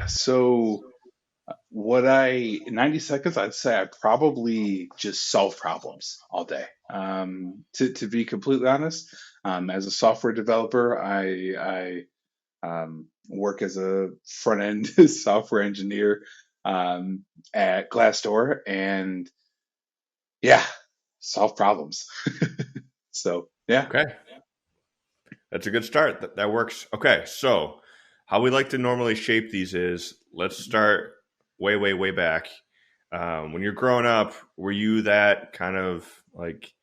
Yeah. So what I in 90 seconds, I'd say I probably just solve problems all day. To be completely honest, as a software developer, I work as a front end software engineer at Glassdoor, and yeah, solve problems. So yeah. Okay, that's a good start. That works. Okay, so how we like to normally shape these is let's start way, way, way back. When you're growing up, were you that kind of like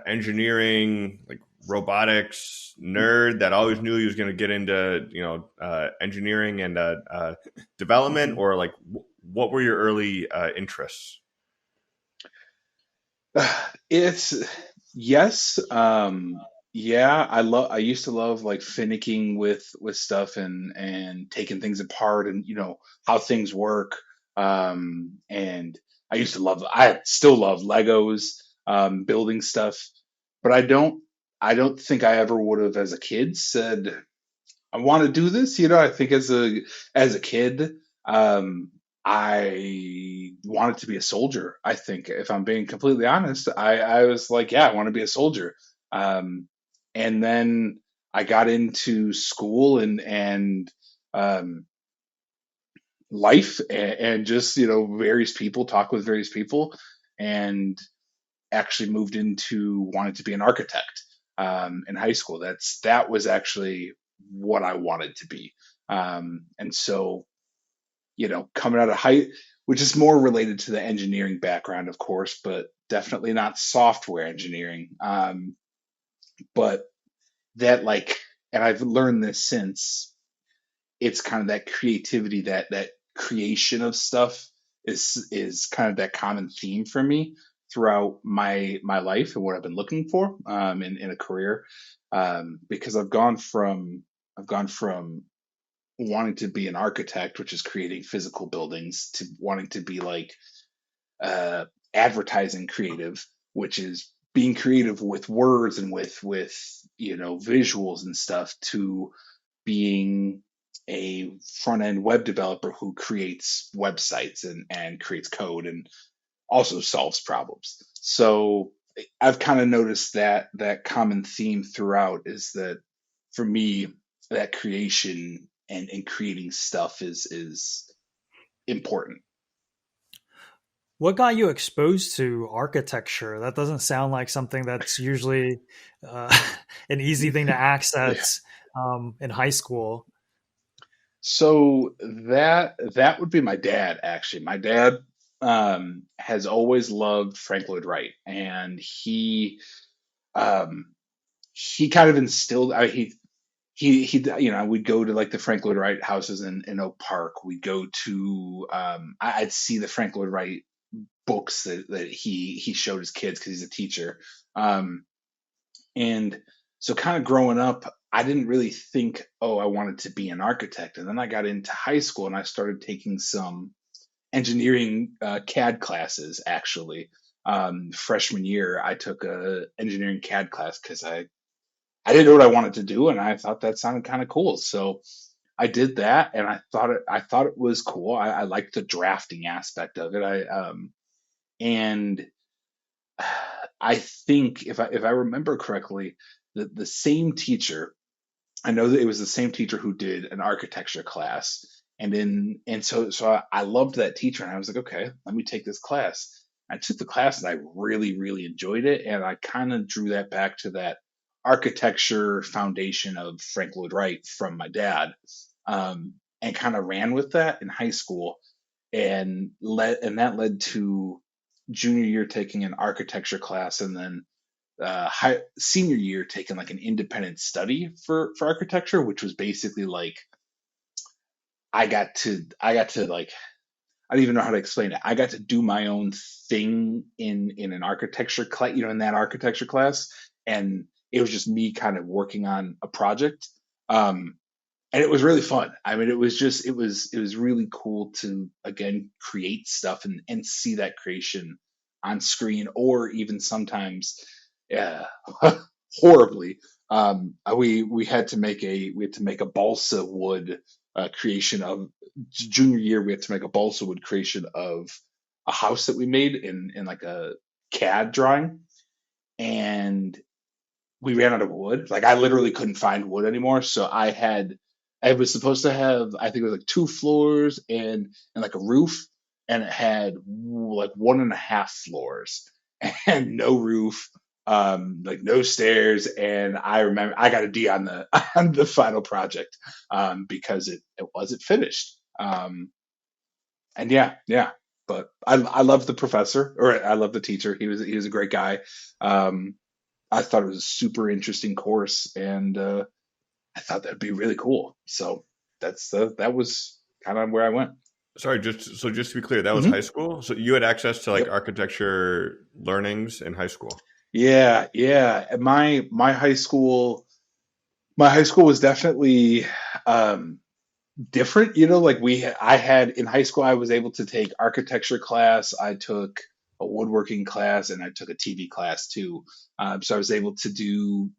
engineering, like robotics nerd that always knew he was going to get into, engineering and development, or like what were your early interests? It's yes. Yeah, I used to love like finicking with stuff and taking things apart and how things work. And I still love Legos, building stuff, but I don't think I ever would have as a kid said I want to do this. I think as a kid, um, I wanted to be a soldier. I think, if I'm being completely honest, I was like, yeah, I want to be a soldier. Um, and then I got into school and um, life and just various people, talk with various people, and actually moved into wanting to be an architect in high school. That was actually what I wanted to be. And so, coming out of which is more related to the engineering background, of course, but definitely not software engineering. But that like, and I've learned this since, it's kind of that creativity, that creation of stuff is kind of that common theme for me throughout my life and what I've been looking for in a career. Because I've gone from wanting to be an architect, which is creating physical buildings, to wanting to be like uh, advertising creative, which is being creative with words and with visuals and stuff, to being a front end web developer who creates websites and creates code and also solves problems. So I've kind of noticed that common theme throughout is that for me, that creation and creating stuff is important. What got you exposed to architecture? That doesn't sound like something that's usually uh, an easy thing to Yeah. access in high school. So that would be my dad, actually. My dad has always loved Frank Lloyd Wright, and um, he kind of instilled. We'd go to like the Frank Lloyd Wright houses in Oak Park. We'd go to I'd see the Frank Lloyd Wright books that he showed his kids because he's a teacher. Um, and so kind of growing up, I didn't really think, oh, I wanted to be an architect. And then I got into high school and I started taking some engineering CAD classes, actually. Freshman year, I took a engineering CAD class because I didn't know what I wanted to do, and I thought that sounded kind of cool. So I did that, and I thought it was cool. I liked the drafting aspect of it. And I think if I remember correctly, the same teacher, I know that it was the same teacher who did an architecture class, and so I loved that teacher, and I was like, okay, let me take this class. I took the class, and I really really enjoyed it, and I kind of drew that back to that architecture foundation of Frank Lloyd Wright from my dad, and kind of ran with that in high school, and that led to junior year taking an architecture class, and then senior year taking like an independent study for architecture, which was basically like I got to like, I don't even know how to explain it. I got to do my own thing in an architecture class, in that architecture class, and it was just me kind of working on a project. Um, and it was really fun. I mean, it was really cool to again create stuff and see that creation on screen, or even sometimes, yeah, horribly. We had to make a balsa wood creation of junior year. We had to make a balsa wood creation of a house that we made in like a CAD drawing, and we ran out of wood. Like I literally couldn't find wood anymore. So I was supposed to have, I think it was like 2 floors and like a roof, and it had like 1.5 floors and no roof, like no stairs. And I remember I got a D on the on the final project, because it wasn't finished. And yeah, yeah. But I love the professor, or I love the teacher. He was a great guy. Um, I thought it was a super interesting course, and I thought that'd be really cool. So that was kind of where I went. Sorry, just to be clear, that was high Hmm. school. So you had access to like Yep. architecture learnings in high school. Yeah, yeah. And my high school was definitely um, different. Like I had in high school, I was able to take architecture class. I took a woodworking class, and I took a TV class too. So I was able to do,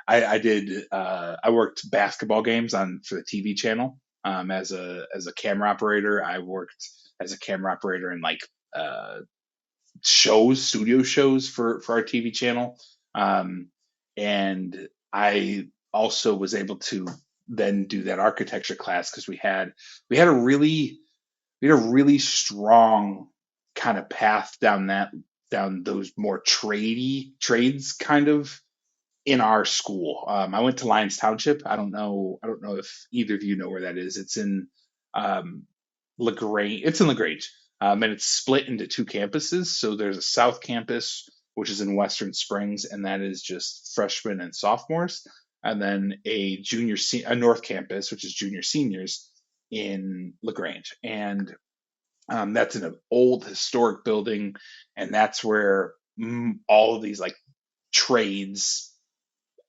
I worked basketball games on for the TV channel, as a camera operator. I worked as a camera operator in like uh, studio shows for our TV channel. Um, and I also was able to then do that architecture class because we had a really strong kind of path down those more trades kind of in our school. I went to Lyons Township. I don't know if either of you know where that is. It's in um, LaGrange. It's in LaGrange, and it's split into 2 campuses. So there's a South Campus, which is in Western Springs, and that is just freshmen and sophomores, and then a North Campus, which is junior seniors in LaGrange, and that's in an old historic building, and that's where all of these like trades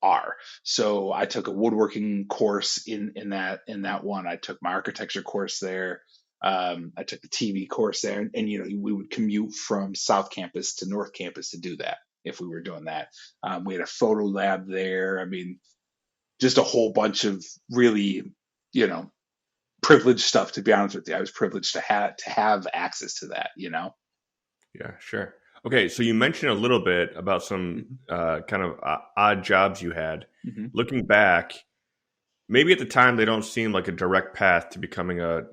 are. So I took a woodworking course in that one. I took my architecture course there. I took the TV course there, and we would commute from South Campus to North Campus to do that if we were doing that. We had a photo lab there. I mean, just a whole bunch of really, you know, privileged stuff. To be honest with you, I was privileged to have access to that. Yeah, sure. Okay, so you mentioned a little bit about some Hmm. kind of odd jobs you had. Hmm. Looking back, maybe at the time they don't seem like a direct path to becoming a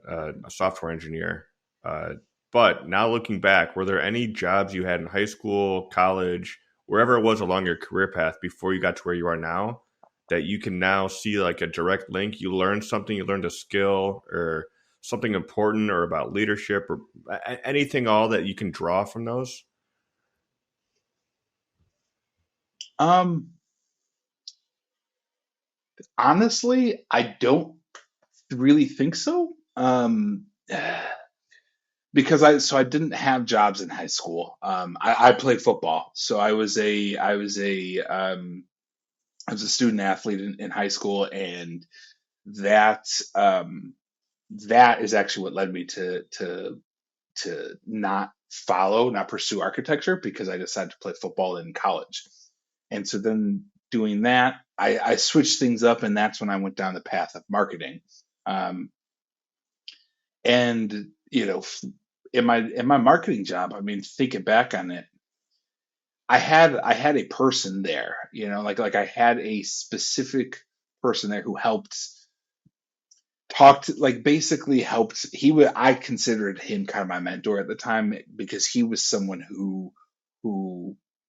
software engineer. Uh, but now looking back, were there any jobs you had in high school, college, wherever it was along your career path before you got to where you are now that you can now see like a direct link? You learned something, you learned a skill or something important or about leadership or anything all that you can draw from those? Um, Honestly, I don't really think so. Because I didn't have jobs in high school. I played football, so I was a student athlete in high school, and that um, that is actually what led me to not pursue architecture because I decided to play football in college. And so then doing that, I switched things up, and that's when I went down the path of marketing. Um, and in my marketing job, I mean, thinking back on it, I had a person there, like I had a specific person there who helped like basically helped. I considered him kind of my mentor at the time because he was someone who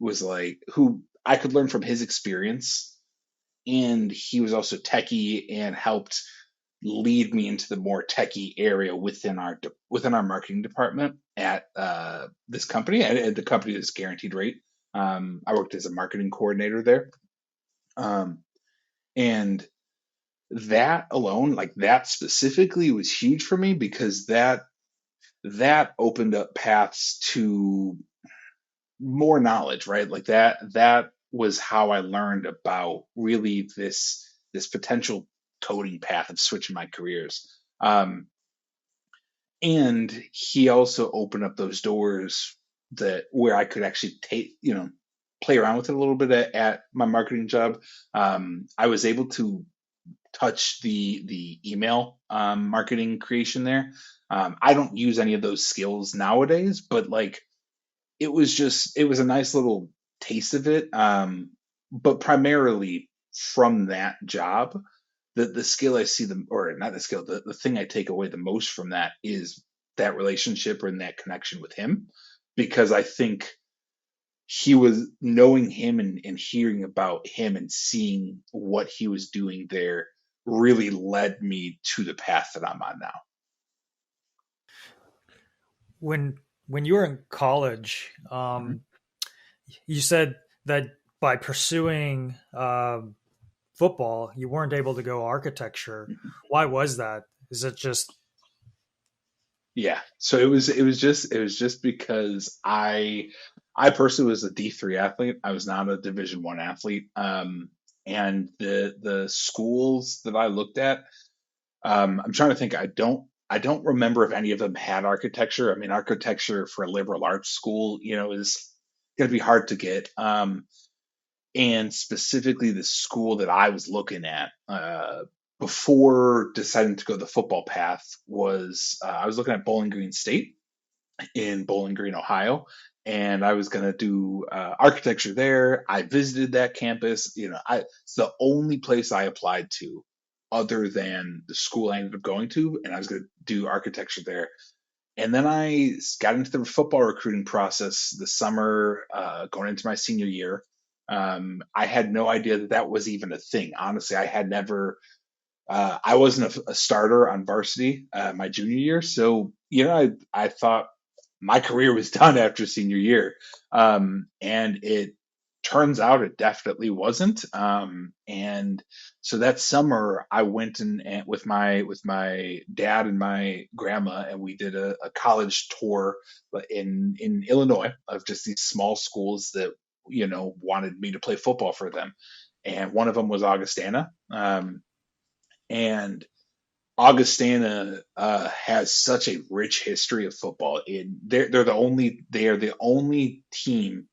was like who I could learn from his experience, and he was also techie and helped lead me into the more techie area within our marketing department at this company, and the company is guaranteed rate. I worked as a marketing coordinator there, um, and that alone, like that specifically, was huge for me because that opened up paths to more knowledge, right? Like that was how I learned about really this potential coding path of switching my careers. And he also opened up those doors that where I could actually play around with it a little bit at my marketing job. I was able to touch the email marketing creation there. I don't use any of those skills nowadays, but like it was a nice little taste of it. But primarily from that job, the skill I see them, or not the skill, the thing I take away the most from that is that relationship and that connection with him, because I think he was knowing him and hearing about him and seeing what he was doing there really led me to the path that I'm on now. When you were in college, Mhm. you said that by pursuing football, you weren't able to go architecture. Mhm. Why was that? Is it just Yeah. So it was just because I personally was a D3 athlete. I was not a Division 1 athlete. And the schools that I looked at, I'm trying to think. I don't remember if any of them had architecture. I mean, architecture for a liberal arts school, is going to be hard to get. And specifically, the school that I was looking at before deciding to go the football path was I was looking at Bowling Green State in Bowling Green, Ohio. And I was going to do architecture there. I visited that campus. It's the only place I applied to other than the school I ended up going to. And I was going to do architecture there. And then I got into the football recruiting process this summer, going into my senior year. I had no idea that that was even a thing. Honestly, I had never I wasn't a starter on varsity my junior year, so I thought my career was done after senior year, and it turns out it definitely wasn't. And so that summer, I went and with my dad and my grandma, and we did a college tour in Illinois of just these small schools that wanted me to play football for them, and one of them was Augustana. And Augustana has such a rich history of football. They are the only team.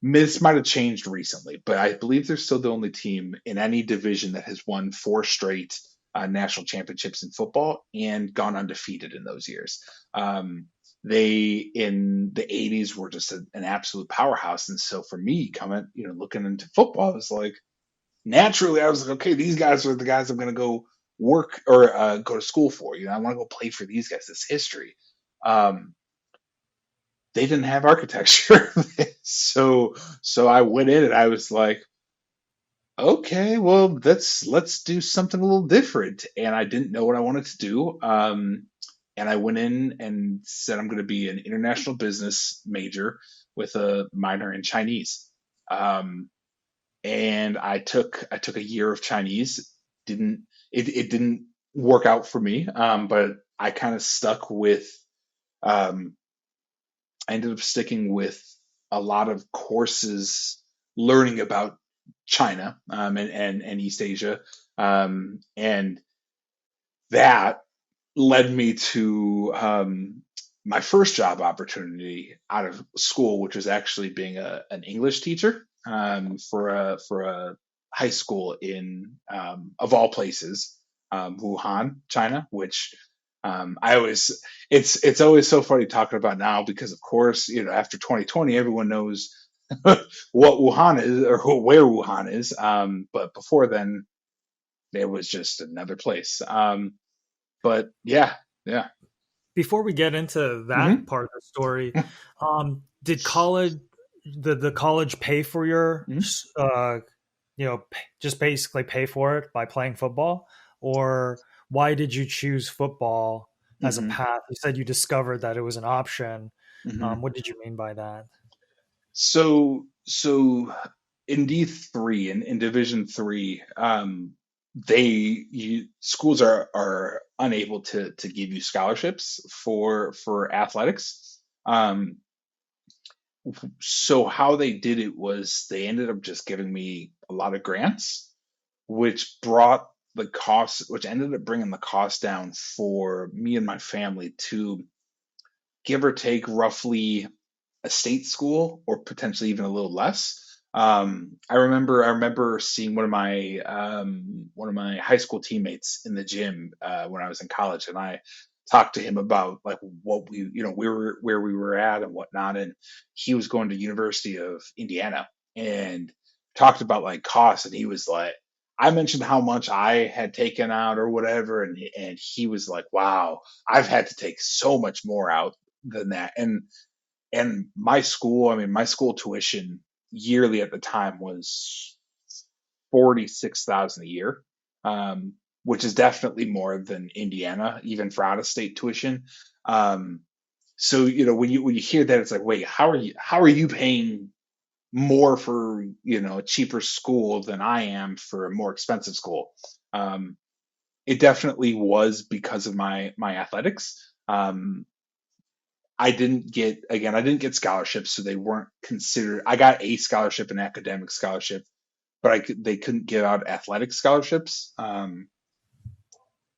This might have changed recently, but I believe they're still the only team in any division that has won 4 straight national championships in football and gone undefeated in those years. They in the '80s were just an absolute powerhouse, and so for me, coming looking into football, I was like naturally, I was like, okay, these guys are the guys I'm going to go work or go to school for. I want to go play for these guys. This history. Um, they didn't have architecture, so I went in and I was like, okay, well, let's do something a little different. And I didn't know what I wanted to do. And I went in and said I'm going to be an international business major with a minor in Chinese. Um, and I took a year of Chinese. Didn't it didn't work out for me, but I kind of stuck with. Um, I ended up sticking with a lot of courses learning about China and East Asia, and that led me to my first job opportunity out of school, which was actually being an English teacher for a high school in of all places, Wuhan, China. Which I always it's always so funny talking about now because of course after 2020 everyone knows what Wuhan is or where Wuhan is, but before then it was just another place. But yeah, yeah. before we get into that Hmm. part of the story, did the college pay for your Hmm. just basically pay for it by playing football, or why did you choose football as a Hmm. path? You said you discovered that it was an option. Hmm. What did you mean by that? So in D3 in Division 3, schools are unable to give you scholarships for athletics. So how they did it was they ended up just giving me a lot of grants, which ended up bringing the cost down for me and my family to give or take roughly a state school or potentially even a little less. I remember seeing one of my high school teammates in the gym when I was in college, and I talked to him about like what we, we were where we were at and whatnot, and he was going to University of Indiana and talked about like costs, and he was like, I mentioned how much I had taken out or whatever, and he was like, wow, I've had to take so much more out than that, and my school, I mean, my school tuition yearly at the time was 46,000 a year, which is definitely more than Indiana, even for out of state tuition. Um, so when you hear that, it's like, wait, how are you paying more for a cheaper school than I am for a more expensive school? Um, it definitely was because of my athletics. I didn't get scholarships, so they weren't considered. I got a scholarship, an academic scholarship, but they couldn't give out athletic scholarships.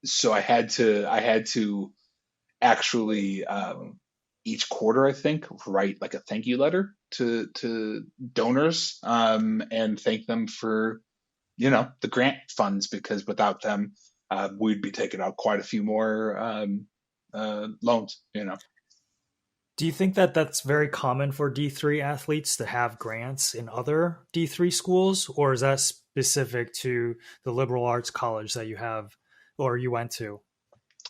So I had to actually each quarter, I think, write like a thank you letter to donors, and thank them for the grant funds, because without them, we'd be taking out quite a few more loans. Do you think that that's very common for D3 athletes to have grants in other D3 schools, or is that specific to the liberal arts college that you have or you went to?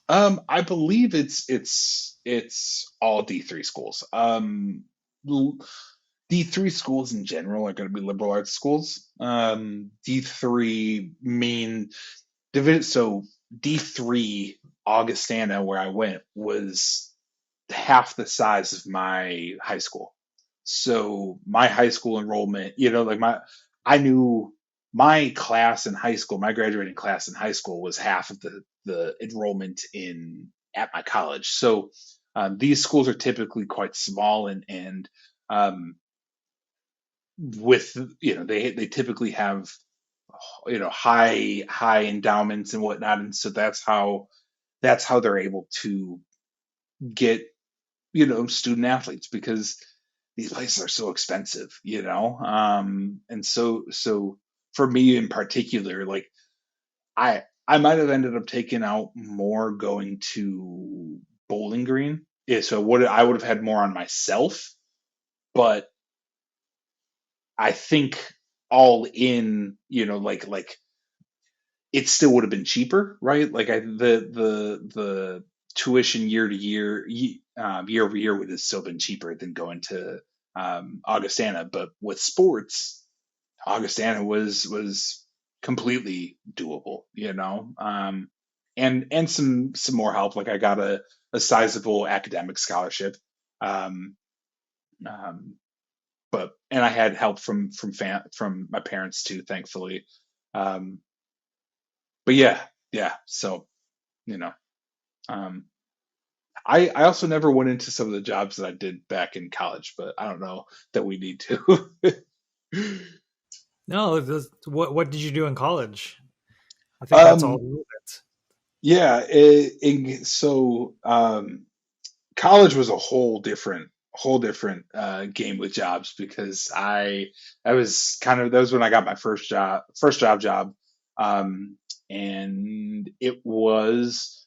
I believe it's all D3 schools. D3 schools in general are going to be liberal arts schools. D3 mean so D3 Augustana, where I went, was half the size of my high school. So my high school enrollment, like I knew my class in high school, my graduating class in high school was half of the enrollment in at my college. So these schools are typically quite small, and um, with they typically have high endowments and whatnot, and so that's how they're able to get student athletes, because these places are so expensive, and so for me in particular, like I might have ended up taking out more going to Bowling Green. Yeah, so what I would have had more on myself, but I think all in, it still would have been cheaper, right? Like the tuition year to year, year over year would have still been cheaper than going to Augustana. But with sports, Augustana was completely doable, and some more help. Like I got a sizable academic scholarship, um, um, and I had help from my parents too, thankfully. Um, but yeah, yeah. So you know, um, I also never went into some of the jobs that I did back in college, but I don't know that we need to. No, what did you do in college? I think that's all um, a little bit. yeah. College was a whole different game with jobs, because I was kind of that was when I got my first job, um, and it was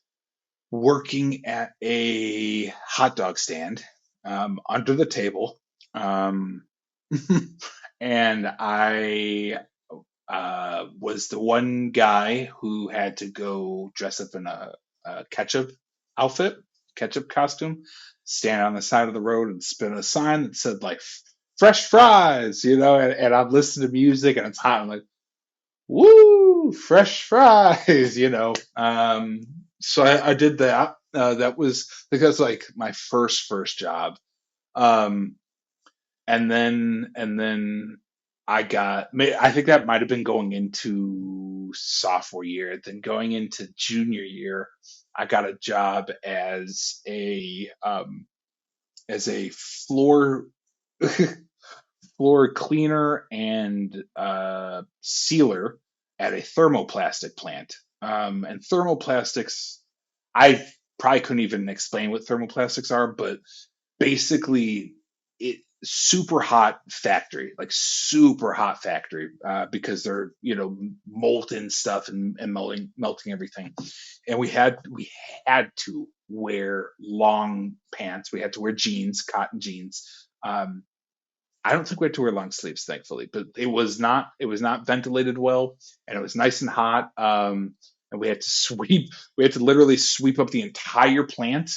working at a hot dog stand, under the table, um, and I was the one guy who had to go dress up in a ketchup outfit, ketchup costume, stand on the side of the road and spin a sign that said like "fresh fries," and I'm listening to music and it's hot. I'm like, "Woo, fresh fries," So I did that. That was because like my first job. Um, and then I think that might have been going into sophomore year. Then going into junior year, I got a job as a floor cleaner and sealer at a thermoplastic plant. And thermoplastics, I probably couldn't even explain what thermoplastics are, but basically it super hot factory, like super hot factory, because they're, molten stuff and melting everything. And we had to wear long pants. We had to wear jeans, cotton jeans. I don't think we had to wear long sleeves, thankfully, but it was not ventilated well, and it was nice and hot. And we had to literally sweep up the entire plant,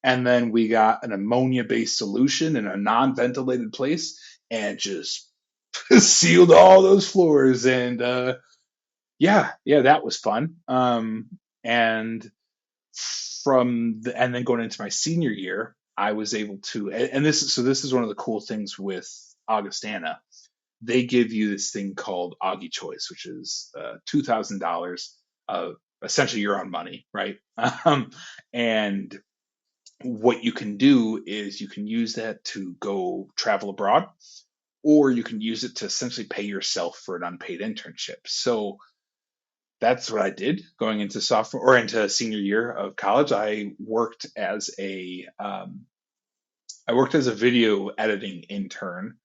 and then we got an ammonia-based solution in a non-ventilated place, and just sealed all those floors. And yeah, yeah, that was fun. And and then going into my senior year, I was able to, and this is one of the cool things with Augustana. They give you this thing called Augie Choice, which is $2,000 of essentially your own money, right? And what you can do is you can use that to go travel abroad, or you can use it to essentially pay yourself for an unpaid internship. So that's what I did going into sophomore or into senior year of college. I worked as a video editing intern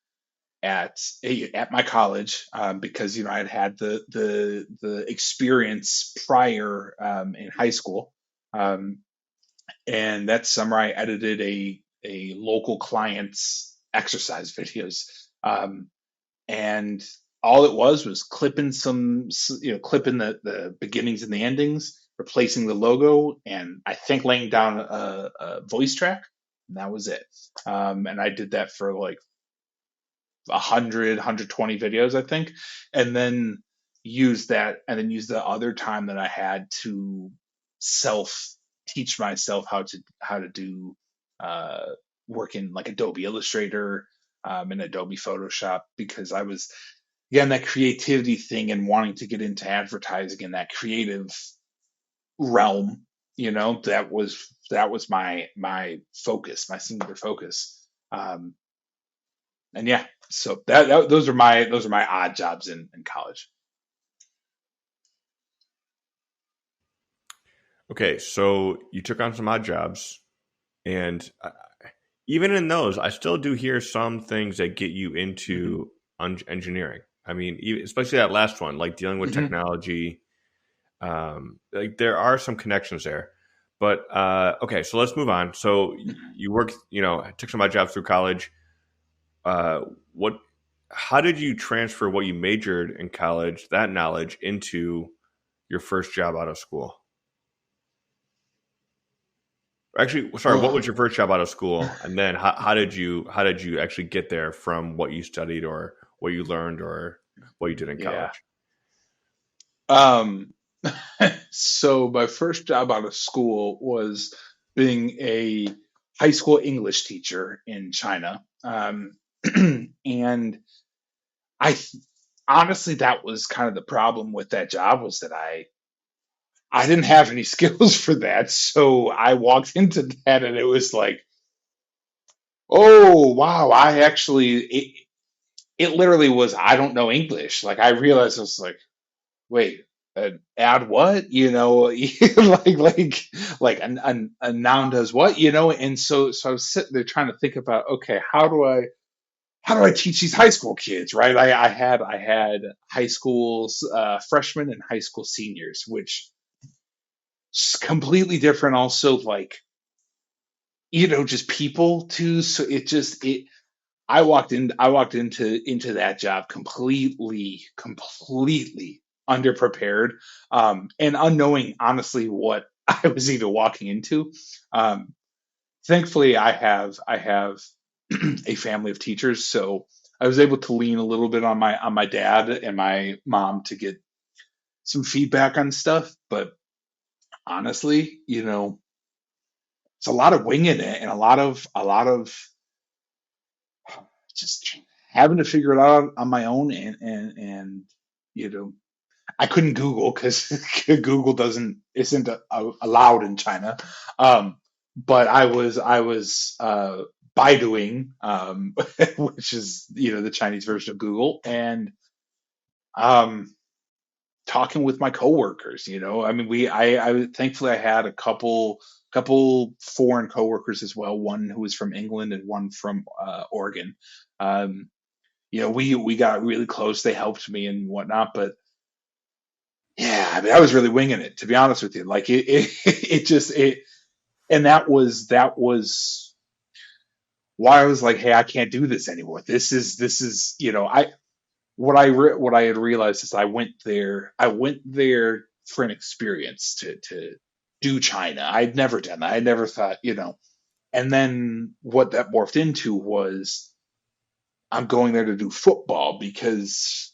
at my college, because I had had the experience prior, in high school. Um, and that summer I edited a local client's exercise videos. And all it was clipping clipping the beginnings and the endings, replacing the logo, and I think laying down a voice track, and that was it. And I did that for like 120 videos, I think, and then use the other time that I had to self teach myself how to do uh, work in like Adobe Illustrator, and Adobe Photoshop, because I was, again, that creativity thing and wanting to get into advertising and that creative realm. That was my focus, my singular focus. Um, and yeah, so those are my odd jobs in college. Okay, so you took on some odd jobs, and even in those, I still do hear some things that get you Hmm. into engineering. I mean, especially that last one, like dealing with Hmm. technology. Like there are some connections there. But okay, so let's move on. So you worked, took some odd jobs through college. Uh, what? How did you transfer what you majored in college, that knowledge, into your first job out of school? Actually, sorry, what was Oh. your first job out of school, and then how did you actually get there from what you studied or what you learned or what you did in Yeah. college? Um, so my first job out of school was being a high school English teacher in China. And honestly, that was kind of the problem with that job, was that I didn't have any skills for that. So I walked into that and it was like, oh wow, it literally was, I don't know English. Like I realized, I was like, wait, add what? Like a noun does what? And so I was sitting there trying to think about, okay, how do I teach these high school kids, right? I had high schools, freshmen and high school seniors, which is completely different. Also, like, just people too. So it I walked into that job completely underprepared, and unknowing, honestly, what I was even walking into. Um, Thankfully, I have a family of teachers, so I was able to lean a little bit on my dad and my mom to get some feedback on stuff. But honestly, it's a lot of winging it, and a lot of just having to figure it out on my own. And you know I couldn't Google, because Google doesn't isn't allowed in China. But I was Baiduing, which is the Chinese version of Google. And um talking with my coworkers. I mean, I thankfully I had a couple foreign coworkers as well. One who was from England and one from Oregon. Um, we got really close. They helped me and whatnot, but yeah, I mean, I was really winging it, to be honest with you. Like it just it, and that was why I was like, hey, I can't do this anymore. This is what I had realized is I went there for an experience to do China. I'd never done that. I never thought. And then what that morphed into was I'm going there to do football because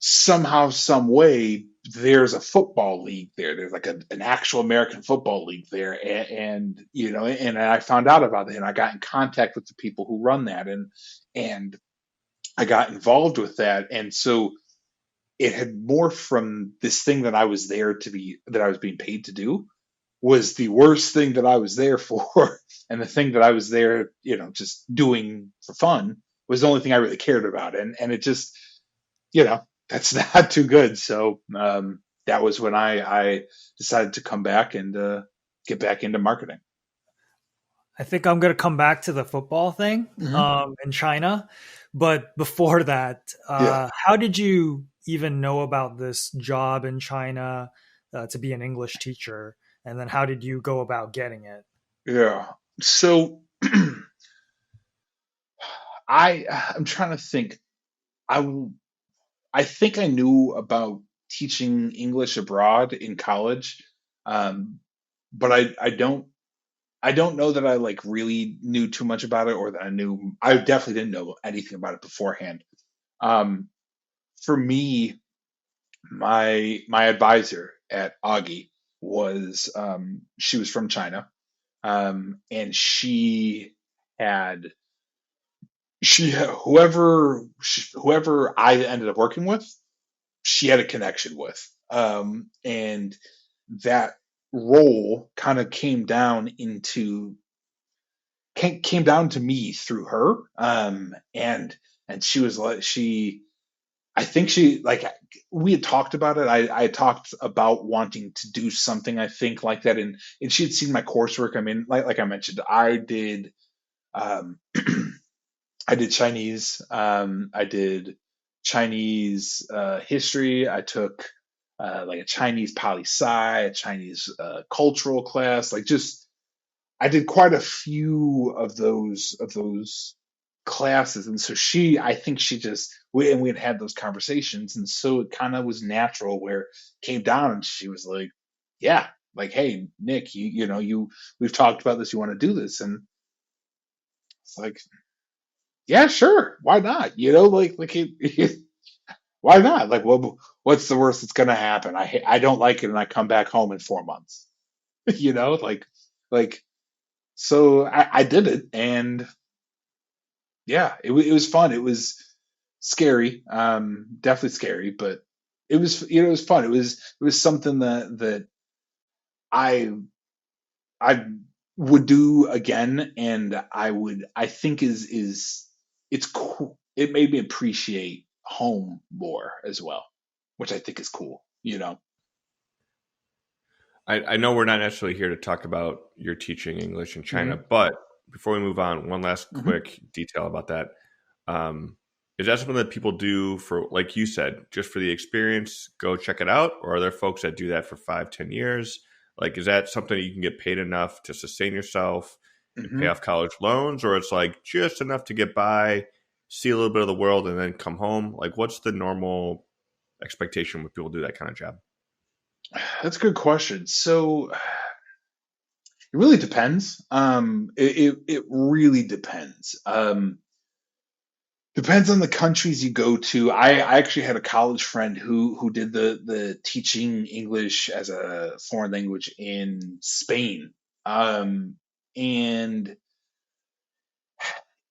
somehow, some way, there's a football league there. There's like an actual American football league there, and I found out about it, and I got in contact with the people who run that, and I got involved with that, and so it had morphed from this thing that I was being paid to do was the worst thing that I was there for, and the thing that I was there, just doing for fun was the only thing I really cared about, and it just that's not too good. So that was when I decided to come back and get back into marketing. I think I'm going to come back to the football thing Hmm. in China. But before that, Yeah, how did you even know about this job in China to be an English teacher? And then how did you go about getting it? yeah. So I'm trying to think. I I think I knew about teaching English abroad in college, um, but I don't know that I like really knew too much about it, or that I definitely didn't know anything about it beforehand. Um, for me, my advisor at Augie she was from China, and had whoever I ended up working with, she had a connection with, and that role kind of came down to me through her, and she was like I think she like we had talked about it. I had talked about wanting to do something, I think, like that, and she had seen my coursework. I mean, like I mentioned, um, I did Chinese. I did Chinese history. I took like a Chinese poli sci, a Chinese cultural class. Like just I did quite a few of those classes, and so I think she just we had had those conversations, and so it kind of was natural where it came down, and she was like, "Yeah, like hey Nick, we've talked about this. You want to do this?" And it's like, "Yeah, sure, why not?" why not? Like, what's the worst that's gonna happen? I don't like it, and I come back home in 4 months. Like so I did it, and yeah, it was fun. It was scary, definitely scary, but it was fun. It was something that I I would do again, and I think it's cool. It made me appreciate home more as well, which I think is cool. I know we're not necessarily here to talk about your teaching English in China, Hmm. but before we move on, one last Hmm. quick detail about that. Um, is that something that people do for, like you said, just for the experience, go check it out? Or are there folks that do that for 5, 10 years? Like, is that something you can get paid enough to sustain yourself and pay Hmm. off college loans? Or it's like just enough to get by, see a little bit of the world, and then come home? Like, what's the normal expectation when people do that kind of job? That's a good question. So it really depends. It really depends. Depends on the countries you go to. I actually had a college friend who did the teaching English as a foreign language in Spain. And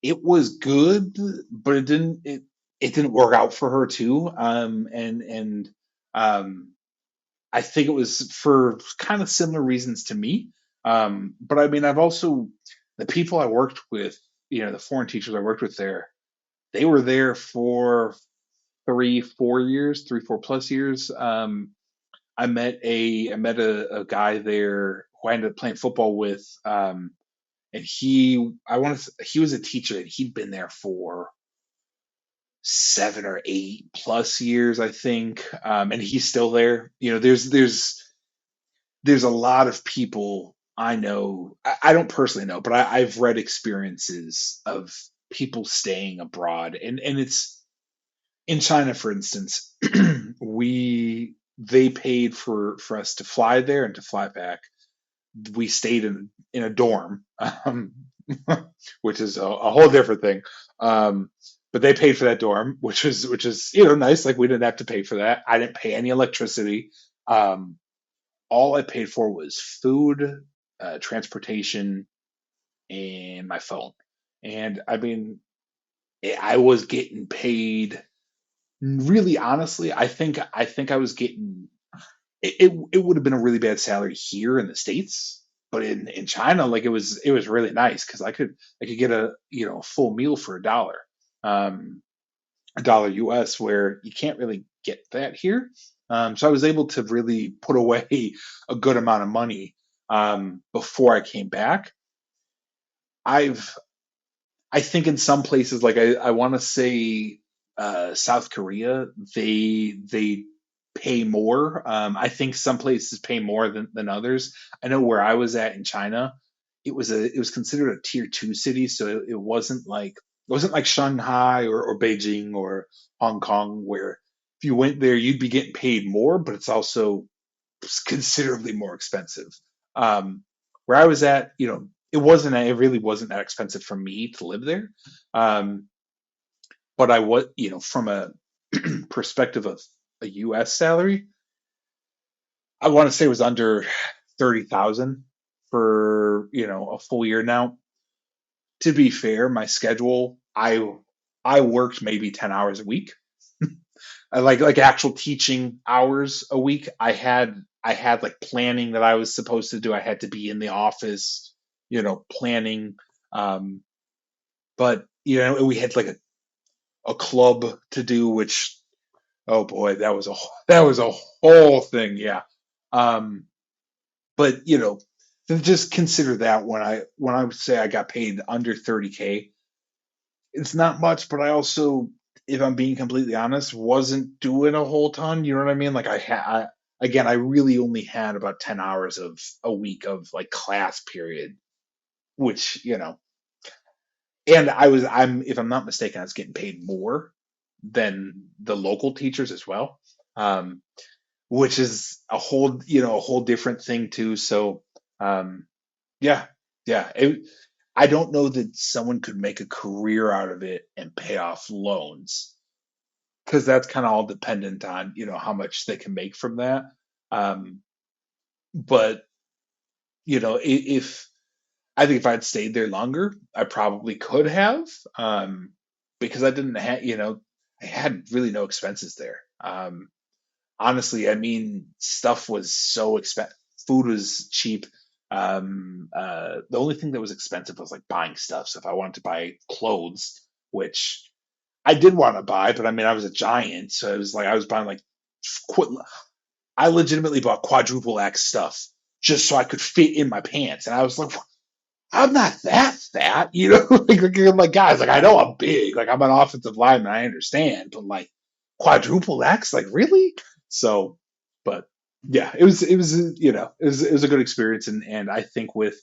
it was good, but it didn't work out for her too. And um I think it was for kind of similar reasons to me. But I mean, the people I worked with, the foreign teachers I worked with there, they were there for three, 4 plus years. I met a guy there who I ended up playing football with, and he was a teacher, and he'd been there for 7 or 8 plus years, I think, and he's still there. There's a lot of people I know. I don't personally know, but I've read experiences of people staying abroad, and it's in China, for instance. we They paid for us to fly there and to fly back. We stayed in a dorm, which is a whole different thing. But they paid for that dorm, which is nice. Like we didn't have to pay for that. I didn't pay any electricity. Um, all I paid for was food, transportation, and my phone. And I mean, I was getting paid. Really, honestly, I think I was getting it would have been a really bad salary here in the States, but in China, like it was really nice because I could get a full meal for $1, um, $1 US, where you can't really get that here. So I was able to really put away a good amount of money before I came back. I've I think in some places, like I want to say South Korea, they pay more. I think some places pay more than others. I know where I was at in China, it was considered a tier 2 city, so it wasn't like Shanghai or Beijing or Hong Kong, where if you went there you'd be getting paid more, but it's also considerably more expensive. Um, where I was at, it really wasn't that expensive for me to live there. Um, but I was, from a perspective of a U.S. salary, I want to say it was under 30,000 for a full year. Now, to be fair, my schedule, I worked maybe 10 hours a week. Like actual teaching hours a week. I had like planning that I was supposed to do. I had to be in the office, planning. Um, but we had like a club to do, which, oh boy, that was a whole thing. Yeah. Um, but then just consider that when I would say I got paid under 30K, it's not much, but I also, if I'm being completely honest, wasn't doing a whole ton. You know what I mean? Like again, I really only had about 10 hours of a week of like class period, which, and if I'm not mistaken, I was getting paid more than the local teachers as well. Um, which is a whole different thing too. So, um, yeah, yeah. I don't know that someone could make a career out of it and pay off loans, because that's kind of all dependent on how much they can make from that. Um, but if I think if I'd stayed there longer, I probably could have, because I had really no expenses there. Honestly, I mean, stuff was so expensive. Food was cheap. The only thing that was expensive was like buying stuff. So if I wanted to buy clothes, which I did want to buy, but I mean, I was a giant, so it was like I was buying like, I legitimately bought quadruple X stuff just so I could fit in my pants, and I was like, I'm not that fat, like guys, like I know I'm big, like I'm an offensive lineman, I understand, but like quadruple X, like really? So, but yeah, it was a good experience, and I think with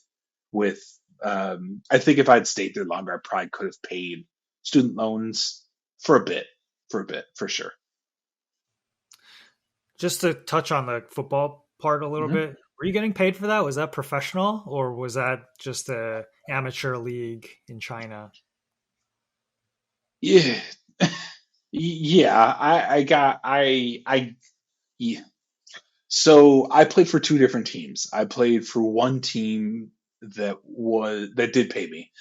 I think if I'd stayed there longer, I probably could have paid student loans for a bit, for sure. Just to touch on the football part a little Hmm. bit, were you getting paid for that? Was that professional or was that just a amateur league in China? Yeah, yeah. Yeah. So I played for two different teams. I played for one team that did pay me.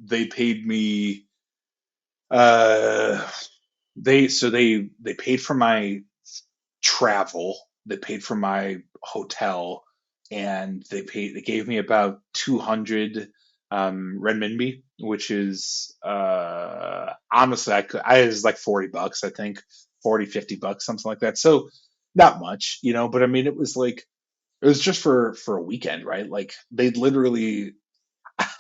They paid me. Uh, they paid for my travel. They paid for my hotel, and they gave me about 200. renminbi, which is honestly I was like $40, I think 40-50 bucks, something like that. So not much, but I mean, it was like it was just for a weekend, right? Like they'd literally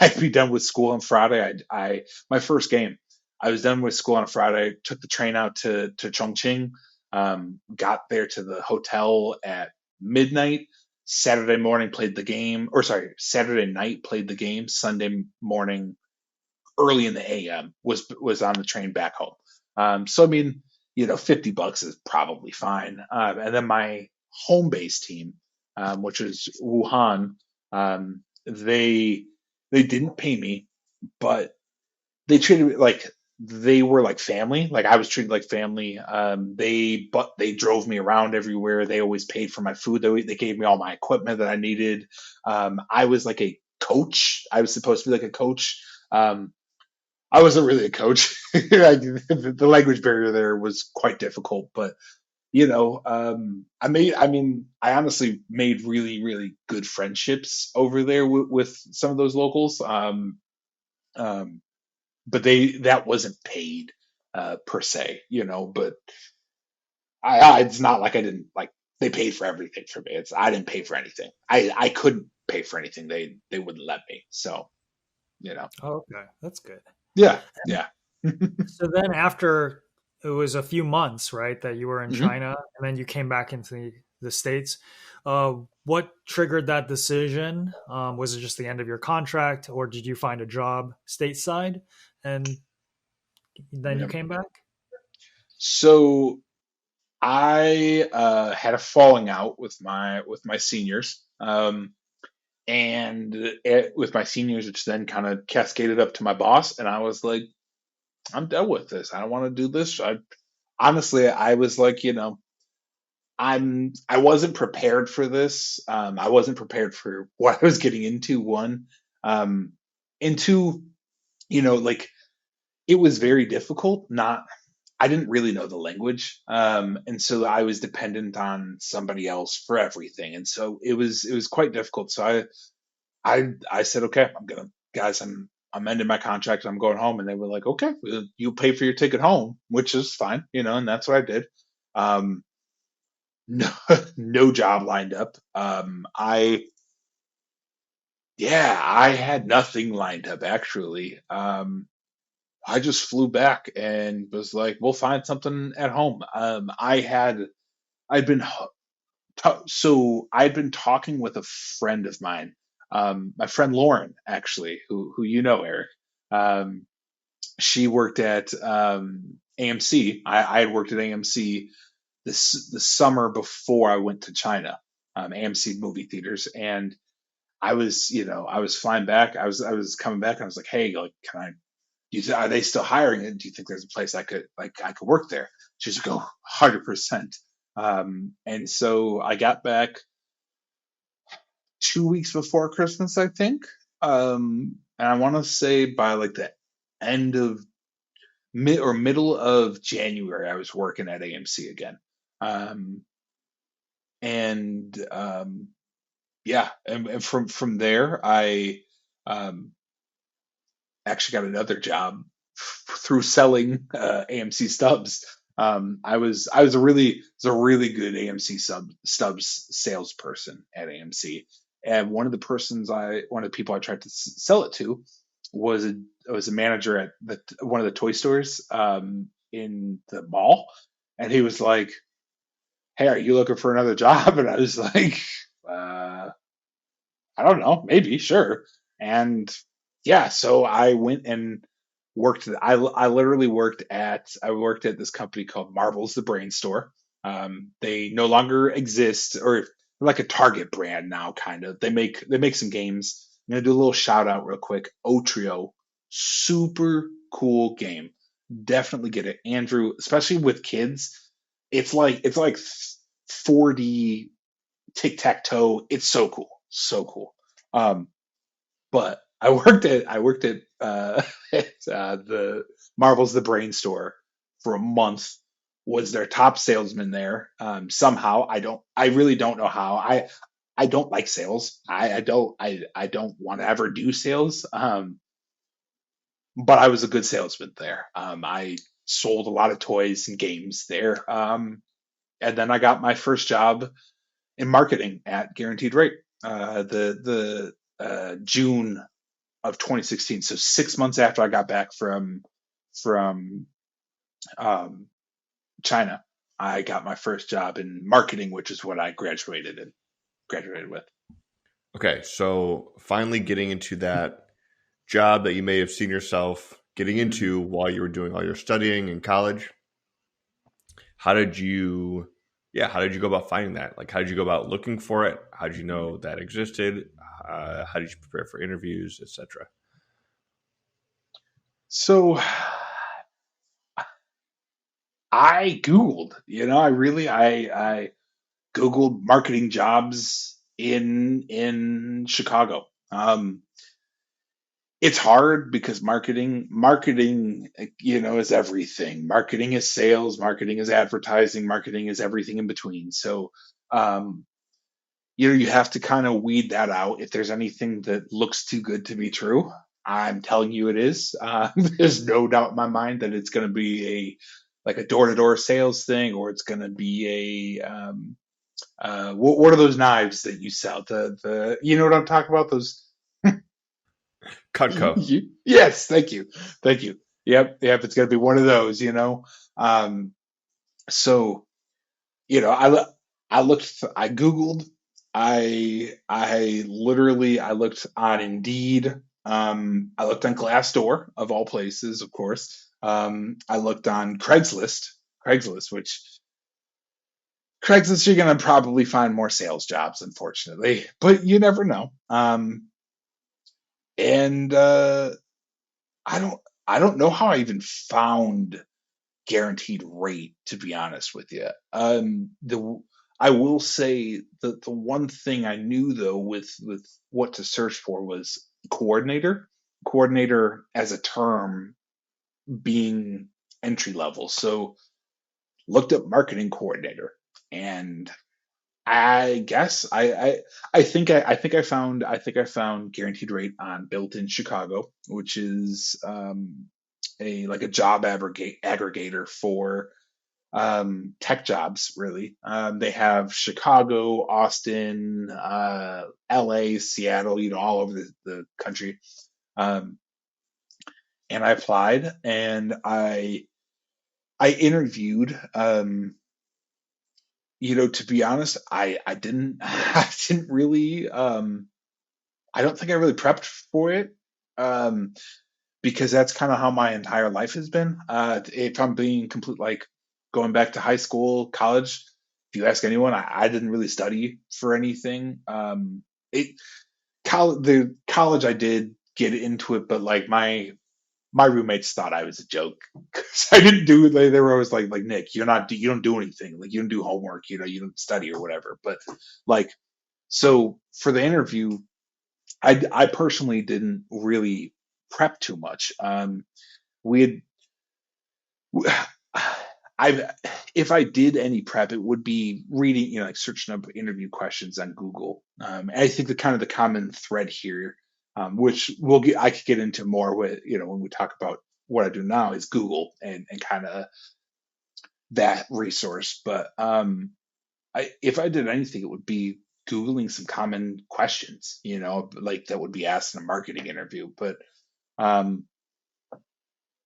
I'd be done with school on Friday. I my first game, I was done with school on a Friday. Took the train out to Chongqing. Got there to the hotel at midnight. Saturday morning played the game, or sorry, Saturday night played the game. Sunday morning, early in the a.m. was on the train back home. So I mean, $50 is probably fine. And then my home base team, which is Wuhan, they didn't pay me, but they treated me like they were like family. Like I was treated like family. They drove me around everywhere. They always paid for my food. They gave me all my equipment that I needed. I was like a coach. I was supposed to be like a coach. I wasn't really a coach. The language barrier there was quite difficult, but I honestly made really, really good friendships over there with some of those locals. Um, but that wasn't paid per se, but it's not like I didn't like they paid for everything for me. I didn't pay for anything. I couldn't pay for anything. They wouldn't let me. So, you know. Oh, okay, that's good. Yeah, yeah. So then after it was a few months, right, that you were in Mhm. China and then you came back into the States. What triggered that decision? Was it just the end of your contract or did you find a job stateside and then you Yeah. came back? So I had a falling out with my seniors, and with my seniors, which then kind of cascaded up to my boss, and I was like, I'm done with this. I don't want to do this. Honestly, I was like, I wasn't prepared for this. I wasn't prepared for what I was getting into. One, um, and two, like it was very difficult. Not I didn't really know the language, and so I was dependent on somebody else for everything, and so it was quite difficult. So I said, okay, I'm ending my contract. I'm going home, and they were like, okay, you pay for your ticket home, which is fine, and that's what I did. Um, no, no job lined up. I had nothing lined up actually. I just flew back and was like, we'll find something at home. I'd been so I'd been talking with a friend of mine, my friend Lauren, actually, who Eric. Um, she worked at AMC. I had worked at AMC the summer before I went to China, AMC movie theaters, and I was flying back. I was coming back, and I was like, hey, like, are they still hiring it? Do you think there's a place I could work there? She's like, oh, 100%. And so I got back 2 weeks before Christmas, I think. And I want to say by like the end of middle of January, I was working at AMC again. Um, and yeah, and from there, I um, actually got another job through selling AMC stubs. I was a really good AMC stubs salesperson at AMC, and one of the people I tried to sell it to was a manager at one of the toy stores in the mall, and he was like, "Hey, are you looking for another job?" And I was like, uh, I don't know, maybe, sure. And yeah, so I went and worked. I literally worked at this company called Marvel's the Brain Store. They no longer exist, or they're like a Target brand now, kind of. They make some games. I'm gonna do a little shout out real quick. Otrio, super cool game. Definitely get it, Andrew. Especially with kids, it's like 4D tic tac toe. It's so cool, so cool. Um, but I worked at at the Marvel's the Brain Store for a month. Was their top salesman there? Somehow I really don't know how. I don't like sales. I don't want to ever do sales. But I was a good salesman there. I sold a lot of toys and games there. And then I got my first job in marketing at Guaranteed Rate. The June of 2016. So 6 months after I got back from um, China, I got my first job in marketing, which is what I graduated with. Okay, so finally getting into that job that you may have seen yourself getting into while you were doing all your studying in college. How did you, how did you go about finding that? Like, how did you go about looking for it? How did you know that existed? How did you prepare for interviews, etc.? So I Googled, I Googled marketing jobs in Chicago. It's hard because marketing, is everything. Marketing is sales, marketing is advertising, marketing is everything in between. So, um, you have to kind of weed that out. If there's anything that looks too good to be true, I'm telling you it is. There's no doubt in my mind that it's going to be like a door-to-door sales thing, or it's going to be what are those knives that you sell? The you know what I'm talking about? Those Cutco. Yes, thank you. Thank you. Yep, it's gonna be one of those. Um, so, I Googled, I looked on Indeed, I looked on Glassdoor, of all places, of course. I looked on which Craigslist, you're gonna probably find more sales jobs, unfortunately, but you never know. And I don't I don't know how I even found Guaranteed Rate, to be honest with you. The I will say that the one thing I knew though with what to search for was coordinator. Coordinator as a term being entry level. So looked up marketing coordinator, and I guess I found Guaranteed Rate on Built in Chicago, which is a job aggregator for tech jobs. Really, they have Chicago, Austin, L.A., Seattle, all over the country. Um, and I applied, and I interviewed. To be honest, I didn't I didn't really I don't think I really prepped for it. Um, because that's kind of how my entire life has been. If I'm being complete, like going back to high school, college, if you ask anyone, I didn't really study for anything. The college I did get into it, but like my roommates thought I was a joke because I didn't do. They were always like Nick, you don't do anything, like you don't do homework, you don't study or whatever. But like, so for the interview, I personally didn't really prep too much. We had I If I did any prep, it would be reading, like searching up interview questions on Google. And I think the common thread here, which I could get into more with, when we talk about what I do now, is Google and kind of that resource. But if I did anything, it would be Googling some common questions, like that would be asked in a marketing interview. But um,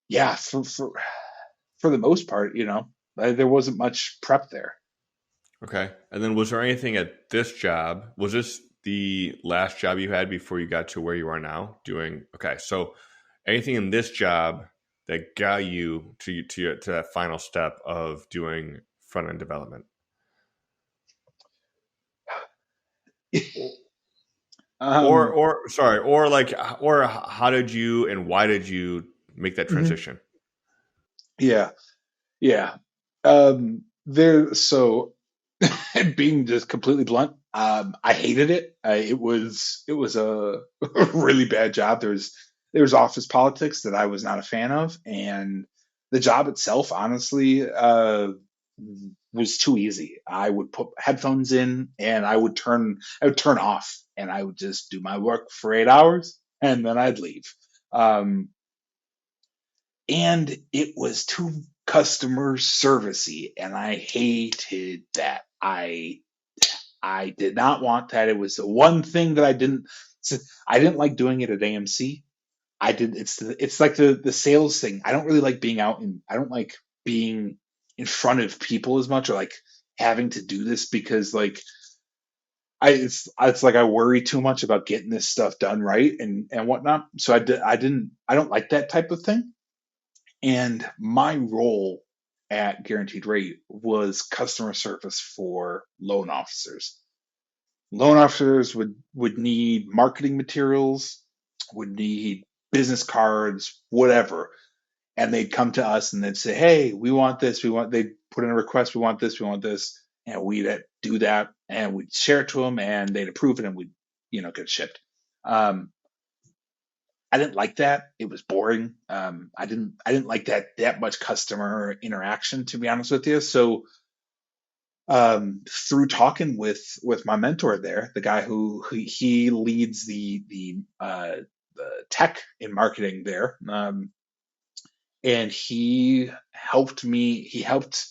yeah, for the most part, there wasn't much prep there. Okay. And then was there anything at this job? Was this the last job you had before you got to where you are now doing? Okay. So anything in this job that got you to that final step of doing front end development? um, Or how did you and why did you make that mhm. transition? Yeah, yeah. So being just completely blunt, I hated it. It was a really bad job. There was office politics that I was not a fan of, and the job itself, honestly, was too easy. I would put headphones in and I would turn off and I would just do my work for 8 hours and then I'd leave. Um, and it was too customer servicey and I hated that. I did not want that. It was the one thing that I didn't like doing it at AMC. It's like the sales thing. I don't really like being out and I don't like being in front of people as much or like having to do this because like it's like I worry too much about getting this stuff done right and whatnot. So I don't like that type of thing. And my role at Guaranteed Rate was customer service for loan officers. Loan officers would need marketing materials, would need business cards, whatever, and they'd come to us and they'd say, "Hey, we want this. They'd put in a request. We want this. We want this," and we'd do that and we'd share it to them and they'd approve it and we'd get it shipped. Um, I didn't like that. It was boring. I didn't like that much customer interaction, to be honest with you. So through talking with my mentor there, the guy who he leads the tech in marketing there, and he helped me. He helped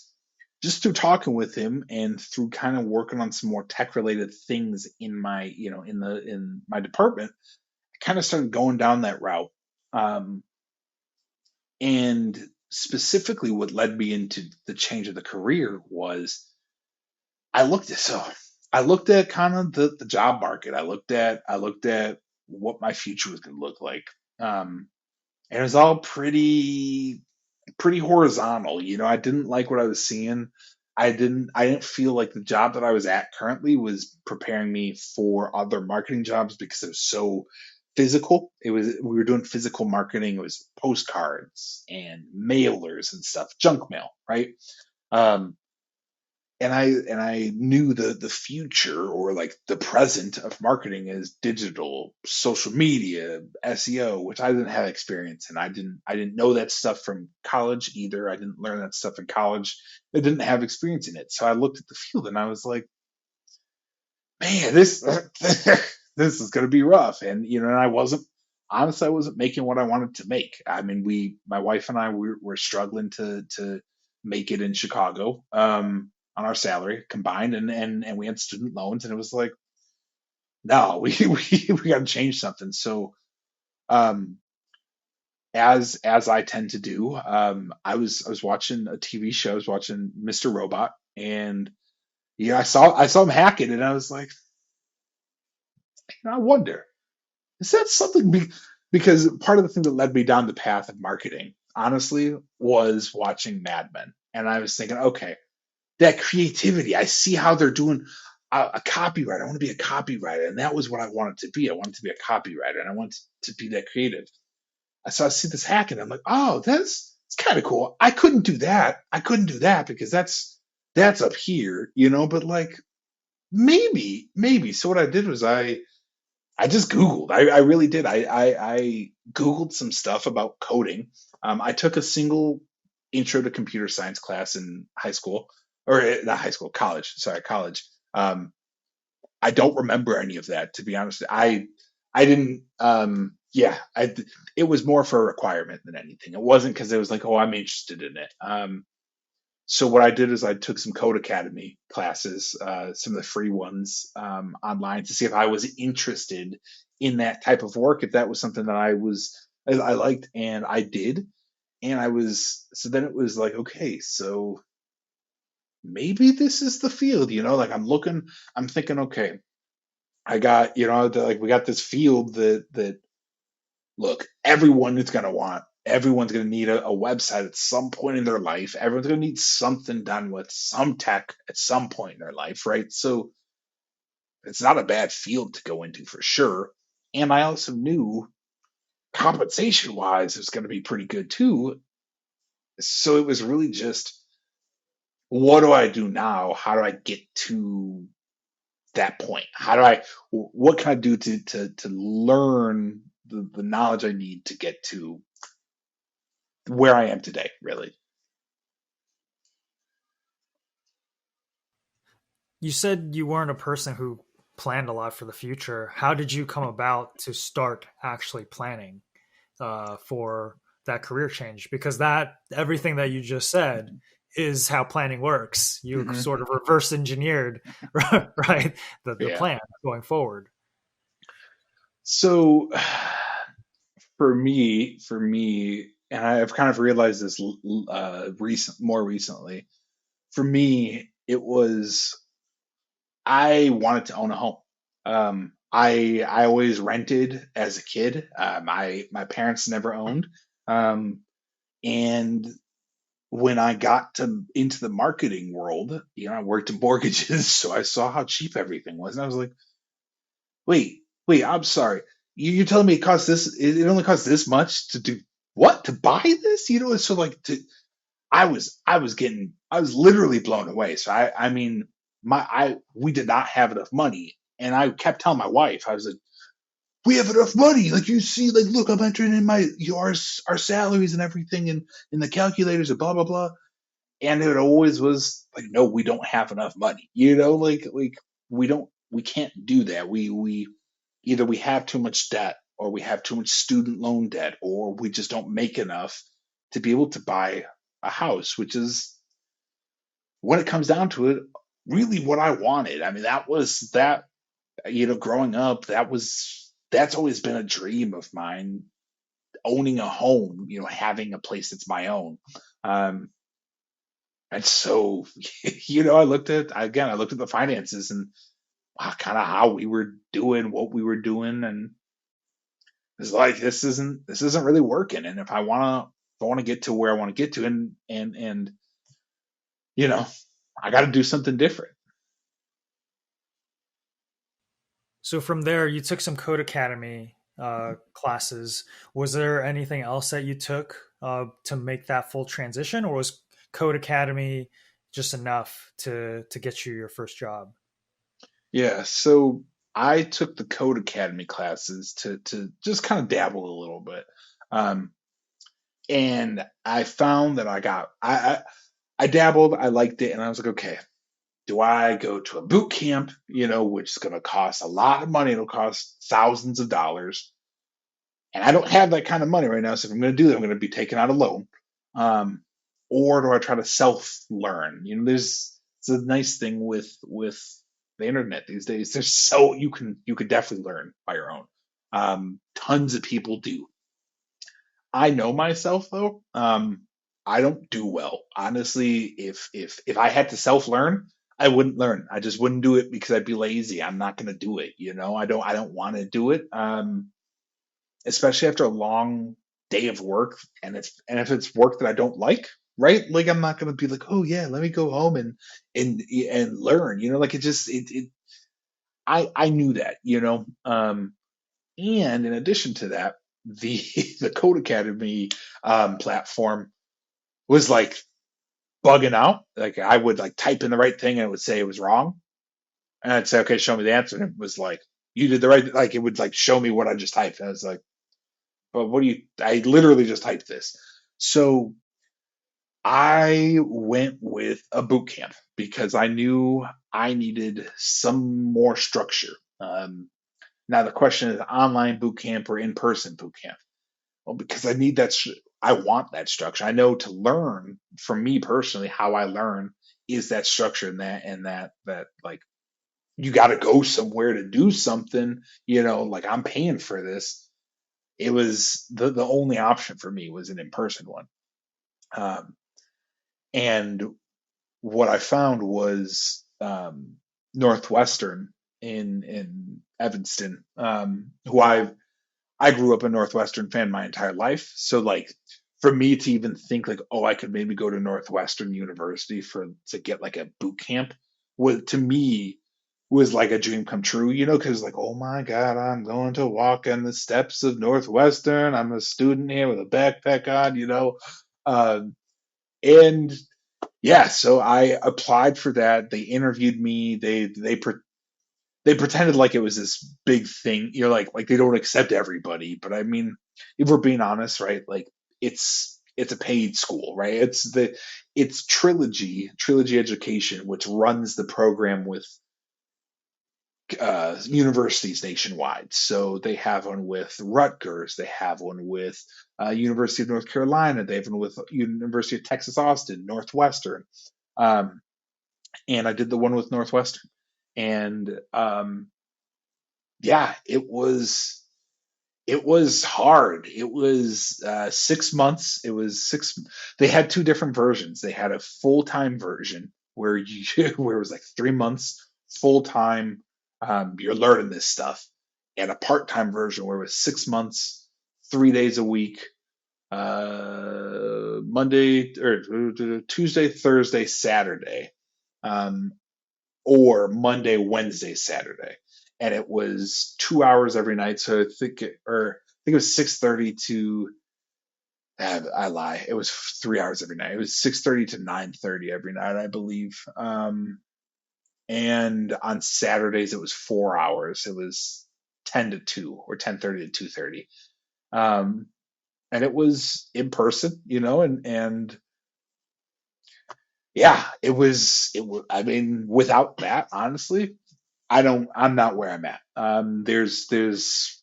just through talking with him and through kind of working on some more tech related things in my in my department. I kind of started going down that route, um, and specifically, what led me into the change of the career was I looked at so I looked at kind of the job market. I looked at what my future was going to look like. And it was all pretty horizontal. I didn't like what I was seeing. I didn't feel like the job that I was at currently was preparing me for other marketing jobs because it was so physical. We were doing physical marketing. It was postcards and mailers and stuff, junk mail, right? Um, and I knew the future or like the present of marketing is digital, social media, SEO, which I didn't have experience in. I didn't know that stuff from college either. I didn't learn that stuff in college. I didn't have experience in it. So I looked at the field and I was like, man, this this is going to be rough. And I wasn't honestly, I wasn't making what I wanted to make. I mean, my wife and I were struggling to make it in Chicago, on our salary combined, and we had student loans, and it was like, no, we got to change something. So, um, as I tend to do, I was watching a TV show. I was watching Mr. Robot, and yeah, I saw him hack it, and I was like, I wonder, is that something? Because part of the thing that led me down the path of marketing, honestly, was watching Mad Men, and I was thinking, okay, that creativity. I see how they're doing a copywriter. I want to be a copywriter, and that was what I wanted to be. I wanted to be a copywriter, and I wanted to be that creative. So I see this hack, and I'm like, oh, that's it's kind of cool. I couldn't do that. I couldn't do that because that's up here. But like maybe. So what I did was I just Googled. I really did. I Googled some stuff about coding. I took a single intro to computer science class in high school, or not high school, college. Sorry, college. I don't remember any of that, to be honest. I didn't. Yeah, it was more for a requirement than anything. It wasn't because it was like, oh, I'm interested in it. So what I did is I took some Code Academy classes, some of the free ones, online to see if I was interested in that type of work, if that was something that I liked, and I did. And so then it was like, okay, so maybe this is the field. Like I'm thinking, okay, I got, like we got this field that look, everyone's going to need a website at some point in their life. Everyone's going to need something done with some tech at some point in their life, right? So it's not a bad field to go into for sure. And I also knew compensation wise, it was going to be pretty good too. So it was really just, what do I do now? How do I get to that point? What can I do to learn the knowledge I need to get to where I am today, really? You said you weren't a person who planned a lot for the future. How did you come about to start actually planning for that career change? Because that everything that you just said is how planning works. You Hmm. sort of reverse engineered, right, the Yeah. plan going forward. So for me, and I've kind of realized this more recently. For me, it was I wanted to own a home. I always rented as a kid. My parents never owned, um, and when I got to into the marketing world, I worked in mortgages, so I saw how cheap everything was, and I was like, wait, I'm sorry. You're telling me it costs this? It only costs this much to do what? To buy this? It's so like to. I was literally blown away. So I mean, we did not have enough money, and I kept telling my wife, I was like, we have enough money. Like you see, like look, I'm entering in our salaries and everything, and in the calculators and blah blah blah. And it always was like, no, we don't have enough money. Like we can't do that. We either we have too much debt, or we have too much student loan debt, or we just don't make enough to be able to buy a house, which is, when it comes down to it, really what I wanted. I mean, growing up, that's always been a dream of mine, owning a home, having a place that's my own. Um, and so, I looked at the finances and kind of how we were doing, what we were doing, and it's like this isn't really working. And if I want to get to where I want to get to, and you know, I got to do something different. So from there, you took some Code Academy classes. Was there anything else that you took to make that full transition, or was Code Academy just enough to get you your first job? Yeah, so I took the Code Academy classes to just kind of dabble a little bit, um, and I found that I dabbled, I liked it, and I was like, okay, do I go to a boot camp, which is going to cost a lot of money? It'll cost thousands of dollars, and I don't have that kind of money right now. So if I'm going to do that, I'm going to be taking out a loan, um, or do I try to self learn? It's a nice thing with the internet these days. There's so you could definitely learn by your own. Tons of people do. I know myself though. I don't do well. Honestly, if I had to self learn, I wouldn't learn. I just wouldn't do it because I'd be lazy. I'm not going to do it. I don't want to do it. Especially after a long day of work, and if it's work that I don't like, right? Like I'm not going to be like, oh yeah, let me go home and learn. Like it. I knew that. And in addition to that, the the Code Academy platform was like bugging out. Like I would like type in the right thing and it would say it was wrong, and I'd say, okay, show me the answer, and it was like, you did the right. Like it would like show me what I just typed, and I was like, but what do you? I literally just typed this. So I went with a boot camp because I knew I needed some more structure. Now the question is, online boot camp or in person boot camp? Well, because I need that. I want that structure. I know to learn, for me personally, how I learn is that structure, and that like you got to go somewhere to do something. Like I'm paying for this. It was the only option for me was an in person one. Um, and what I found was Northwestern in Evanston, who I grew up a Northwestern fan my entire life. So like for me to even think like, oh, I could maybe go to Northwestern University to get like a boot camp, was to me was like a dream come true, because like, oh my God, I'm going to walk on the steps of Northwestern. I'm a student here with a backpack on. Uh, and yeah, so I applied for that. They interviewed me. They pretended like it was this big thing. Like they don't accept everybody. But I mean, if we're being honest, right? Like it's a paid school, right? It's Trilogy Education, which runs the program with universities nationwide. So they have one with Rutgers, they have one with University of North Carolina, they have one with University of Texas Austin, Northwestern, um, and I did the one with Northwestern, and yeah, it was hard. It was 6 months. It was six. They had two different versions. They had a full time version where you where it was like 3 months full time. You're learning this stuff, and a part time version where it was 6 months, 3 days a week, Monday or Tuesday, Thursday, Saturday. Um, or Monday, Wednesday, Saturday, and it was 2 hours every night. So I think it was 6:30 to. I lie. It was 3 hours every night. It was 6:30 to 9:30 every night, I believe. And on Saturdays it was 4 hours. It was 10 to 2 or 10:30 to 2:30. Um, and it was in person, and yeah, it was. I mean, without that, honestly, I'm not where I'm at. There's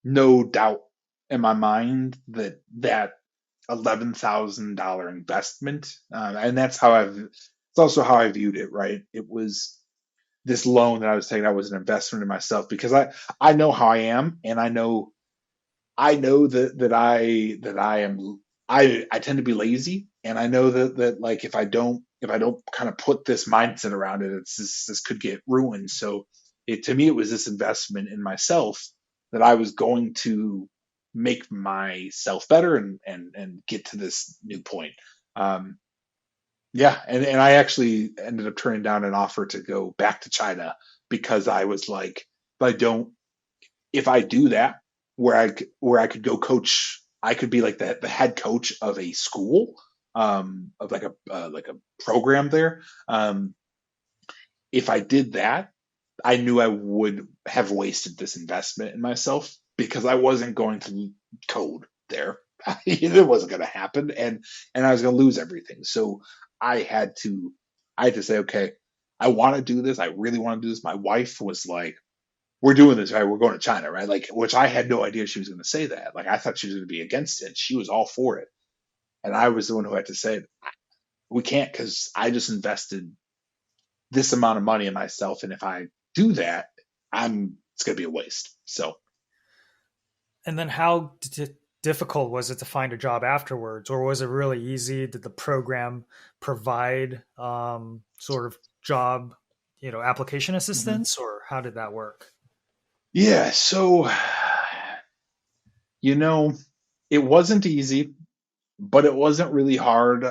no doubt in my mind that $11,000 investment, and it's also how I viewed it, right? It was this loan that I was taking. I was an investment in myself because I know how I am, and I know that I tend to be lazy, and I know that like if I don't kind of put this mindset around it, this could get ruined. So to me it was this investment in myself that I was going to make myself better and get to this new point. Um, yeah, and I actually ended up turning down an offer to go back to China because I was like, if I don't if I do that, where I could go coach, I could be like the head coach of a school, of like a program there. Um, if I did that, I knew I would have wasted this investment in myself because I wasn't going to code there. It wasn't going to happen, and I was going to lose everything. So I had to I had to say, okay, I want to do this. I really want to do this. My wife was like, we're doing this, right? We're going to China, right? Like, which I had no idea she was going to say that. Like, I thought she was going to be against it. She was all for it. And I was the one who had to say, we can't because I just invested this amount of money in myself. And if I do that, it's going to be a waste. So, And then how difficult was it to find a job afterwards, or was it really easy? Did the program provide sort of job, application mhm. assistance, or how did that work? Yeah. So, you know, it wasn't easy, but it wasn't really hard.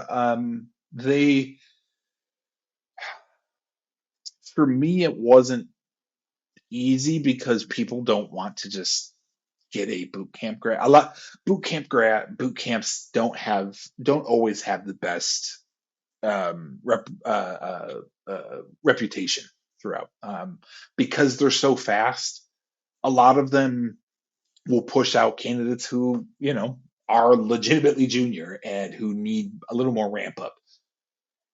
For me, it wasn't easy because people don't want to just get a boot camp grad. A lot boot camps don't always have the best reputation throughout, because they're so fast. A lot of them will push out candidates who are legitimately junior and who need a little more ramp up.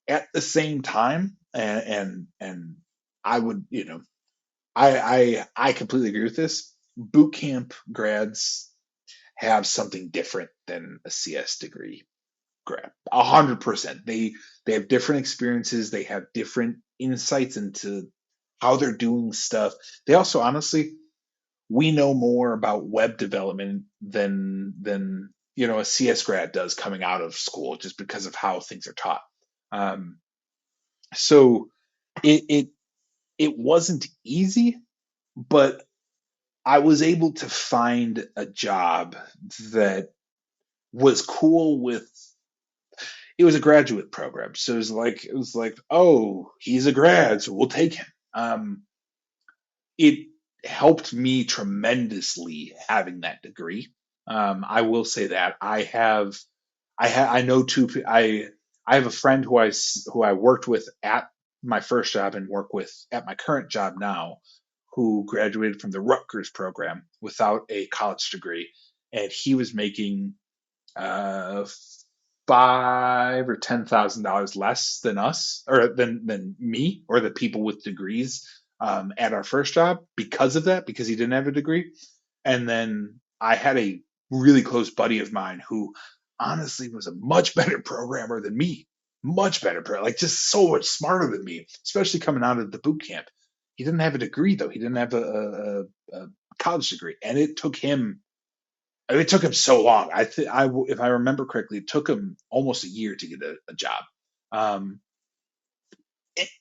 At the same time, and I would I completely agree with this. Boot camp grads have something different than a CS degree grad. 100%. They have different experiences. They have different insights into how they're doing stuff. They also, honestly, we know more about web development than a CS grad does coming out of school, just because of how things are taught. Um, so it it it wasn't easy, but I was able to find a job that was cool with. It was a graduate program, so it was like, oh, he's a grad, so we'll take him. It helped me tremendously having that degree. I will say that I know I have a friend who I worked with at my first job and work with at my current job now, who graduated from the Rutgers program without a college degree, and he was making uh, $5,000 or $10,000 less than us, or than me, or the people with degrees at our first job because of that, because he didn't have a degree. And then I had a really close buddy of mine who honestly was a much better programmer than me, much better, like just so much smarter than me, especially coming out of the boot camp. He didn't have a degree though. He didn't have a college degree, and it took him. I mean, it took him so long. If I remember correctly, it took him almost a year to get a job, um,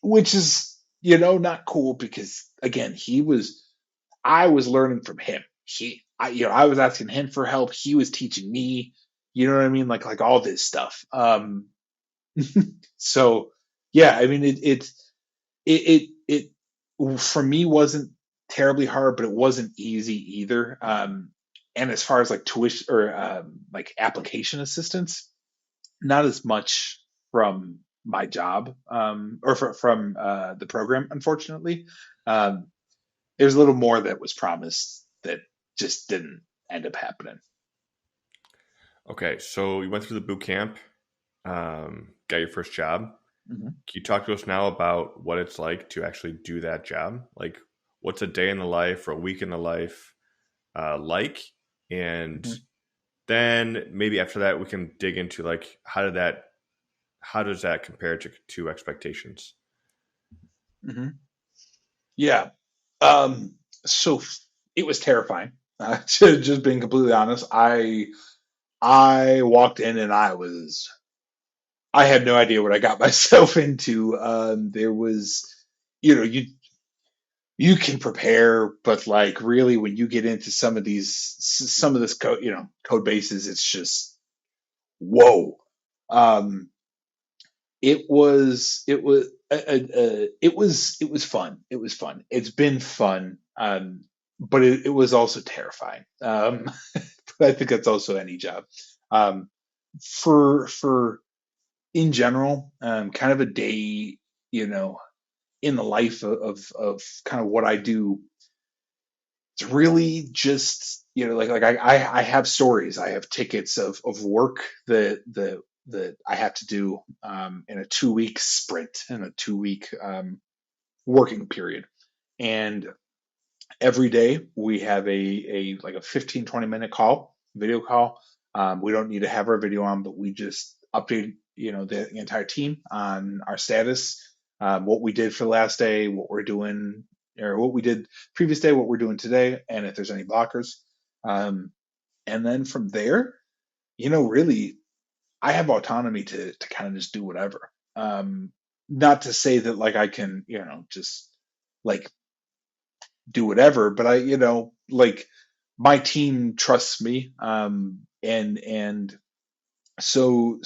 which is not cool because again, I was learning from him. I was asking him for help. He was teaching me. You know what I mean? Like all this stuff. So yeah, I mean, it for me wasn't terribly hard, but it wasn't easy either. And as far as like tuition or like application assistance, not as much from my job or from the program, unfortunately. Um, there's a little more that was promised that just didn't end up happening. Okay, so you went through the boot camp, got your first job. Mm-hmm. Can you talk to us now about what it's like to actually do that job? Like, what's a day in the life or a week in the life like? And Mm-hmm. then maybe after that, we can dig into like how does that compare to expectations? Mm-hmm. Yeah. Um, so it was terrifying. Just being completely honest, I walked in and I had no idea what I got myself into. There was, you can prepare, but like really when you get into some of this code, code bases, it's just whoa. Um, it was fun. It was fun. It's been fun. But it was also terrifying. But I think that's also any job. Um, for in general, kind of a day, you know, in the life of kind of what I do, it's really just like I have stories, I have tickets of work that I have to do in a 2 week sprint, in a 2 week working period, and every day we have a like a 15-20 minute video call. We don't need to have our video on, but we just update the entire team on our status, what we did for the last day, what we're doing, or what we did previous day, what we're doing today, and if there's any blockers. um, and then from there, really, I have autonomy to kind of just do whatever. Not to say that like I can just like do whatever, but like my team trusts me. And so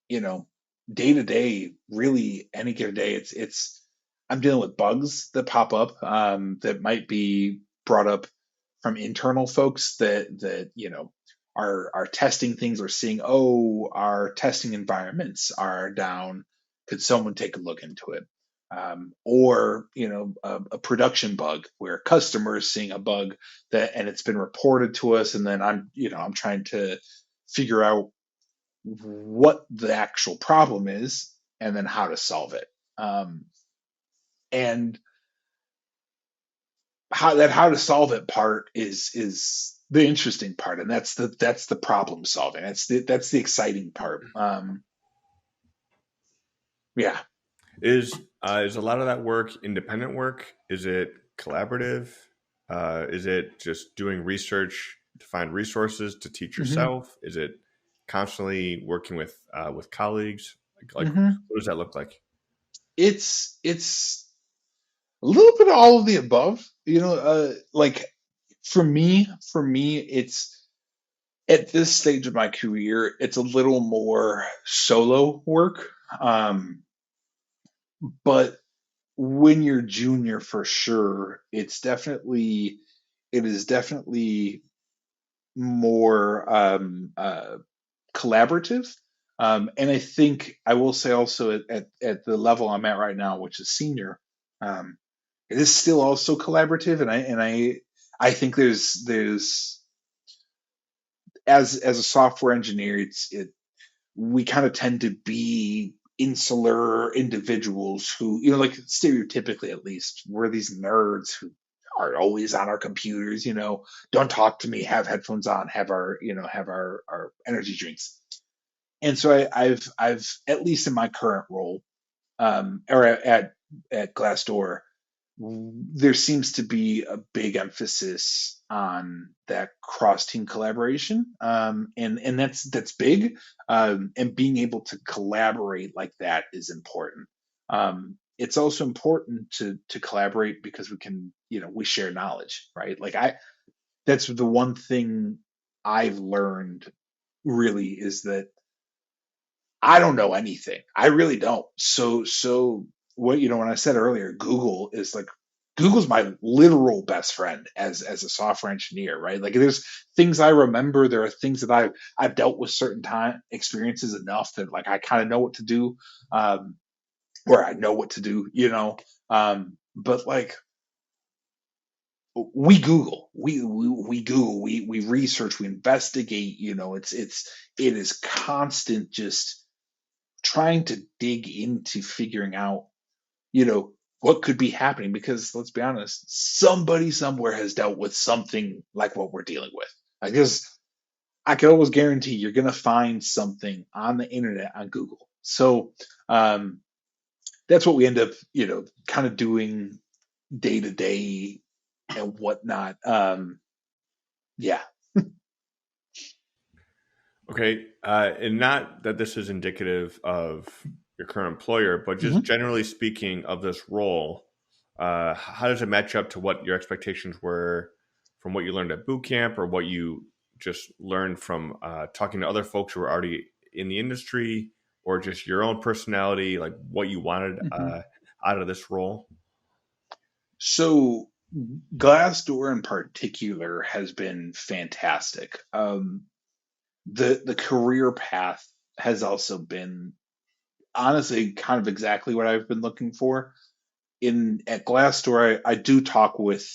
you know, day to day, really any given day, it's I'm dealing with bugs that pop up, that might be brought up from internal folks that are testing things, or seeing, oh, our testing environments are down. Could someone take a look into it? Or a production bug where a customer is seeing a bug and it's been reported to us, and then I'm trying to figure out what the actual problem is and then how to solve it. And how to solve it part is the interesting part, and that's the problem solving. That's the exciting part. Yeah. Is a lot of that work independent work? Is it collaborative? Is it just doing research to find resources to teach Hmm. yourself? Is it constantly working with colleagues? Like Hmm. what does that look like? It's a little bit of all of the above. Like for me, it's at this stage of my career, it's a little more solo work. But when you're junior, for sure, it is definitely more collaborative. And I think I will say also at the level I'm at right now, which is senior, um, it is still also collaborative. And I think there's as a software engineer, we kind of tend to be insular individuals who, like stereotypically at least, we're these nerds who are always on our computers, don't talk to me, have headphones on, have our energy drinks. And so I've at least in my current role, or at Glassdoor, there seems to be a big emphasis on that cross team collaboration, and that's big, and being able to collaborate like that is important. It's also important to collaborate because we can, we share knowledge, right? Like that's the one thing I've learned really is that I don't know anything. I really don't. So what, when I said earlier, Google's my literal best friend as a software engineer, right? Like there's things I remember, there are things that I've dealt with certain time experiences enough that like I kind of know what to do, or I know what to do, but like we Google, we research, we investigate, it is constant just trying to dig into figuring out, what could be happening, because let's be honest, somebody somewhere has dealt with something like what we're dealing with. I guess I can always guarantee you're going to find something on the internet on Google. So that's what we end up, kind of doing day to day and whatnot. Yeah. Okay, and not that this is indicative of your current employer, but just Mhm. generally speaking of this role, how does it match up to what your expectations were from what you learned at boot camp, or what you just learned from talking to other folks who were already in the industry, or just your own personality, like what you wanted Mhm. out of this role? So Glassdoor in particular has been fantastic. The career path has also been honestly kind of exactly what I've been looking for. In at Glassdoor, I do talk with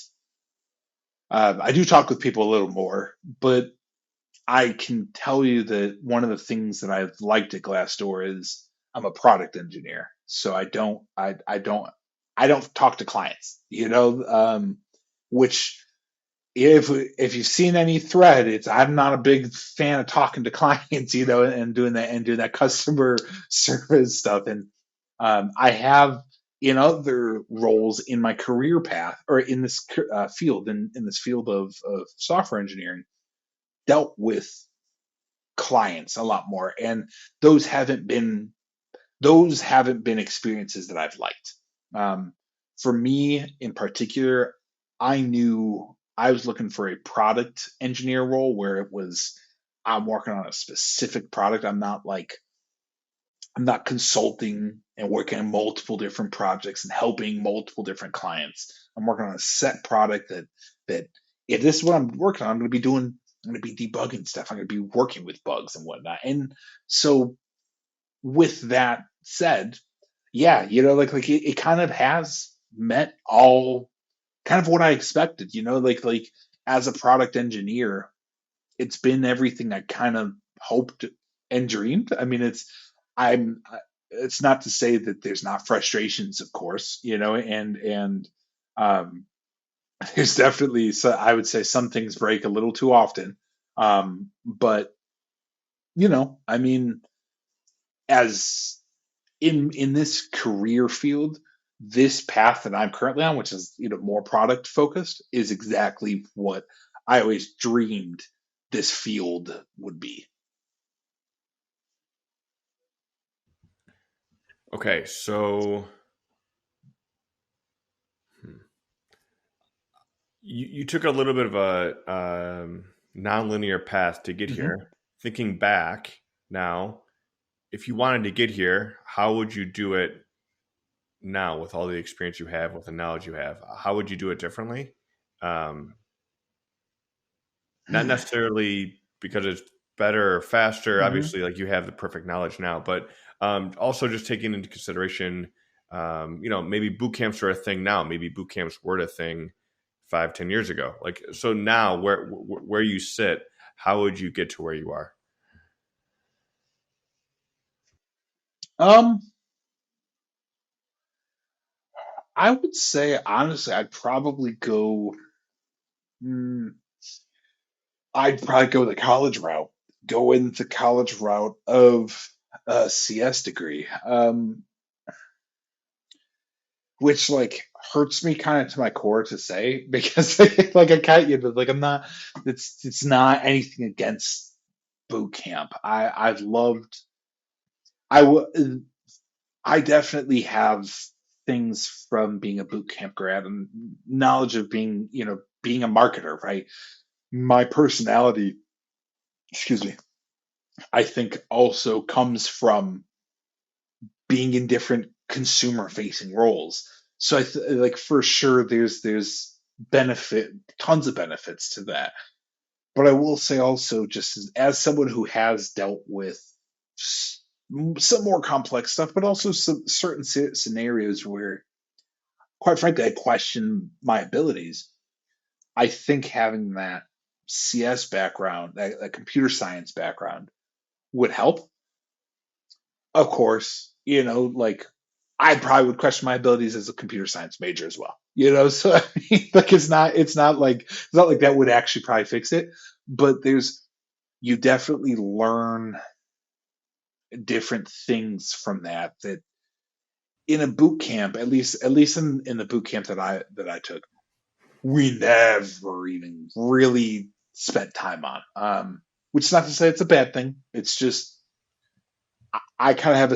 people a little more, but I can tell you that one of the things that I've liked at Glassdoor is I'm a product engineer, so I don't talk to clients, which if you've seen any thread, it's I'm not a big fan of talking to clients, and doing that customer service stuff. And I have in other roles in my career path or in this field, in this field of software engineering, dealt with clients a lot more, and those haven't been experiences that I've liked. Um, for me in particular, I knew I was looking for a product engineer role where it was I'm working on a specific product. I'm not consulting and working on multiple different projects and helping multiple different clients. I'm working on a set product that if this is what I'm working on, I'm going to be debugging stuff. I'm going to be working with bugs and whatnot. And so with that said, yeah, it kind of has met all kind of what I expected, like as a product engineer, it's been everything I kind of hoped and dreamed. I mean, I'm it's not to say that there's not frustrations, of course, and um there's definitely, so I would say some things break a little too often. But I mean, as in this career field, this path that I'm currently on, which is more product focused, is exactly what I always dreamed this field would be. Okay, so you took a little bit of a nonlinear path to get Hmm. here. Thinking back now, if you wanted to get here, how would you do it now with all the experience you have, with the knowledge you have? How would you do it differently? Um, Not necessarily because it's better or faster. Hmm. Obviously, like you have the perfect knowledge now, but also just taking into consideration, maybe boot camps are a thing now. Maybe boot camps weren't a thing 5, 10 years ago. Like, so now where you sit, how would you get to where you are? Um, I would say honestly, mm, I'd probably go the college route. Go in the college route of a CS degree, which like hurts me kind of to my core to say because like I can't, like I'm not. It's not anything against boot camp. I've loved. I w- I definitely have things from being a boot camp grad and knowledge of being a marketer, right? My personality, excuse me, I think also comes from being in different consumer facing roles. So like for sure there's benefit, tons of benefits to that. But I will say also, just as someone who has dealt with some more complex stuff, but also some certain scenarios where, quite frankly, I question my abilities. I think having that CS background, that computer science background, would help. Of course, like I probably would question my abilities as a computer science major as well. So I mean, like it's not like that would actually probably fix it, but you definitely learn different things from that in a boot camp, at least in the boot camp that I took, we never even really spent time on. Which is not to say it's a bad thing. It's just I kind of have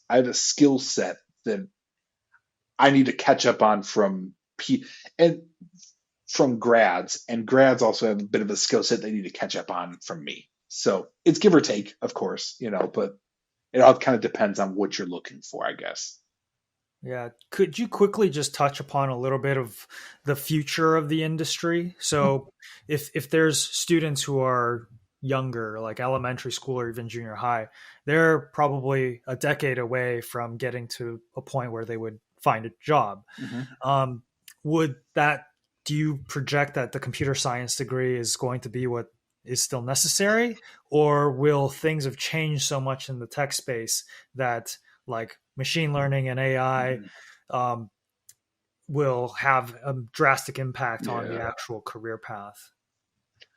I have a skill set that I need to catch up on and from grads, and grads also have a bit of a skill set they need to catch up on from me. So it's give or take, of course, but it all kind of depends on what you're looking for, I guess. Yeah. Could you quickly just touch upon a little bit of the future of the industry? So if there's students who are younger, like elementary school or even junior high, they're probably a decade away from getting to a point where they would find a job. Hmm. Um, would that do you project that the computer science degree is going to be what is still necessary, or will things have changed so much in the tech space that like machine learning and AI Hmm. um, will have a drastic impact on the Yeah. actual career path?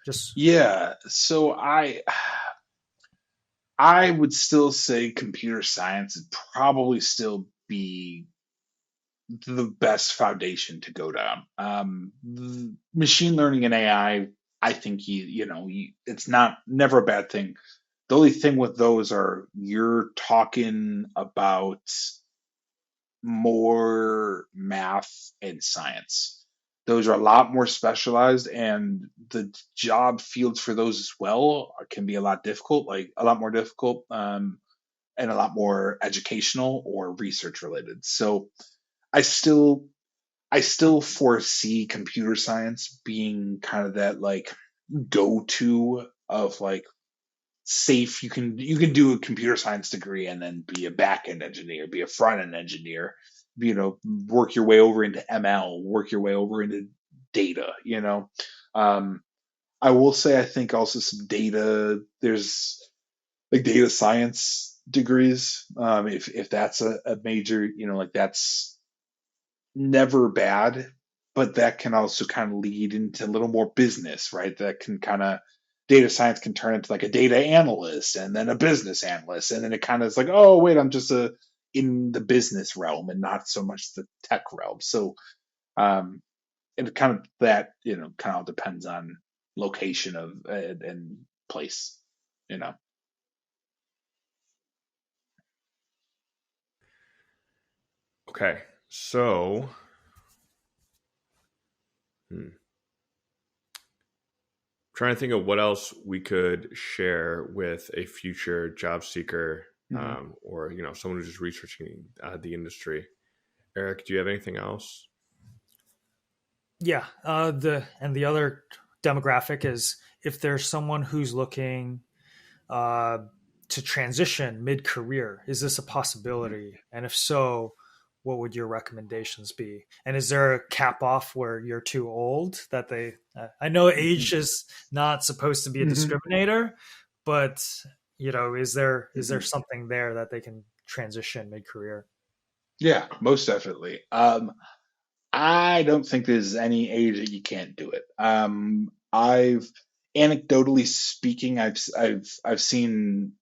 Just Yeah. So I would still say computer science would probably still be the best foundation to go down. Machine learning and I think it's not never a bad thing. The only thing with those are you're talking about more math and science. Those are a lot more specialized, and the job fields for those as well can be a lot difficult, like a lot more difficult, and a lot more educational or research related. So I still I still foresee computer science being kind of that like go to of like safe. You can do a computer science degree and then be a back end engineer, be a front end engineer, work your way over into ML, work your way over into data. Um, I will say I think also some there's like data science degrees. If that's a major, like that's never bad, but that can also kind of lead into a little more business, right? That can kind of data science can turn into like a data analyst and then a business analyst, and then it kind of is like, oh wait, I'm just a in the business realm and not so much the tech realm. So um, it kind of that kind of depends on location of and place, you know. Okay. So, trying to think of what else we could share with a future job seeker, Hmm. or someone who's just researching the industry. Eric, do you have anything else? yeah, the other demographic is if there's someone who's looking uh, to transition mid career, is this a possibility? And if so, what would your recommendations be? And is there a cap off where you're too old that they? I know age is not supposed to be a Hmm. discriminator, but is there Hmm. something there that they can transition mid career? Yeah, most definitely. I don't think there's any age that you can't do it. I've anecdotally speaking, I've seen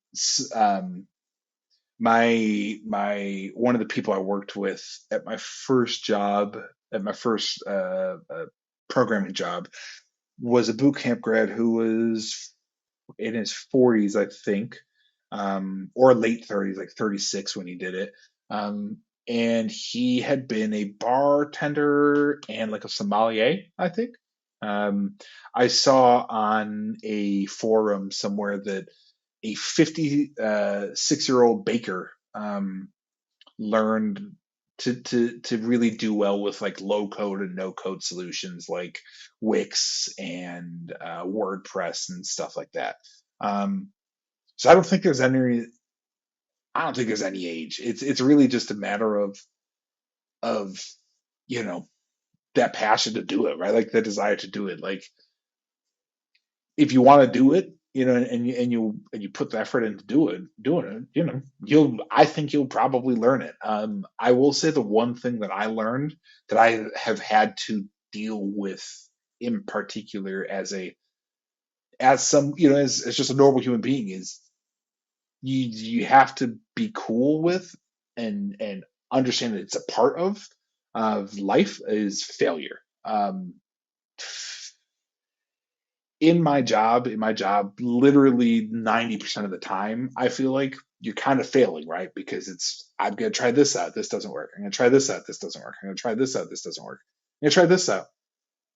my one of the people I worked with at my first job, at my first programming job, was a boot camp grad who was in his 40s, I think, or late 30s, like 36 when he did it. Um, and he had been a bartender and like a sommelier, I think. Um, I saw on a forum somewhere that a 56-year-old baker learned to really do well with like low code and no code solutions like Wix and WordPress and stuff like that. Um, so I don't think there's any age. It's really just a matter of you know that passion to do it, right? Like the desire to do it. Like if you want to do it, and you put the effort into doing it, I think you'll probably learn it. I will say the one thing that I learned that I have had to deal with in particular as some as just a normal human being is you have to be cool with and understand that it's a part of life is failure. In my job, literally 90% of the time, I feel like you're kind of failing, right? Because I'm going to try this out. This doesn't work. I'm going to try this out. This doesn't work. I'm going to try this out. This doesn't work. I'm going to try this out.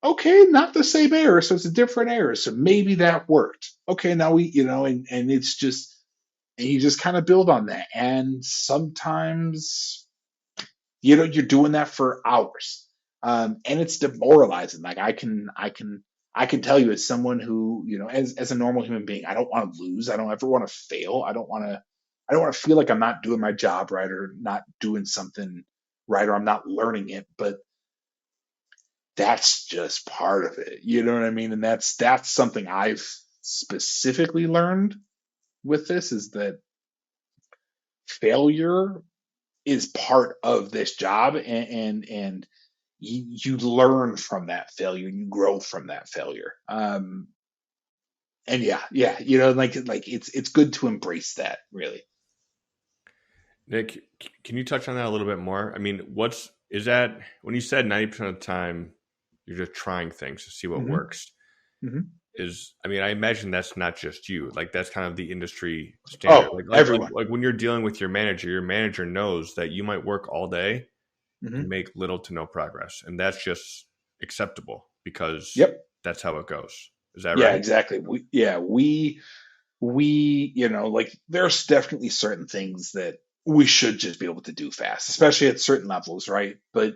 Okay, not the same error. So it's a different error. So maybe that worked. Okay, now and it's just, and you just kind of build on that. And sometimes you're doing that for hours, and it's demoralizing. Like I can tell you as someone who as a normal human being, I don't want to lose. I don't ever want to fail. I don't want to feel like I'm not doing my job right or not doing something right or I'm not learning it. But that's just part of it. You know what I mean? And that's something I've specifically learned with this is that failure is part of this job, and you learn from that failure and you grow from that failure. And yeah, like it's good to embrace that, really. Nick, can you touch on that a little bit more? I mean, is that when you said 90% of the time you're just trying things to see what Hmm. works? Hmm. I mean, I imagine that's not just you. Like that's kind of the industry standard. Oh, Like everyone. like when you're dealing with your manager knows that you might work all day and Hmm. make little to no progress, and that's just acceptable because Yep. that's how it goes. Is that Yeah, right? exactly. We like there's definitely certain things that we should just be able to do fast, especially at certain levels, right? But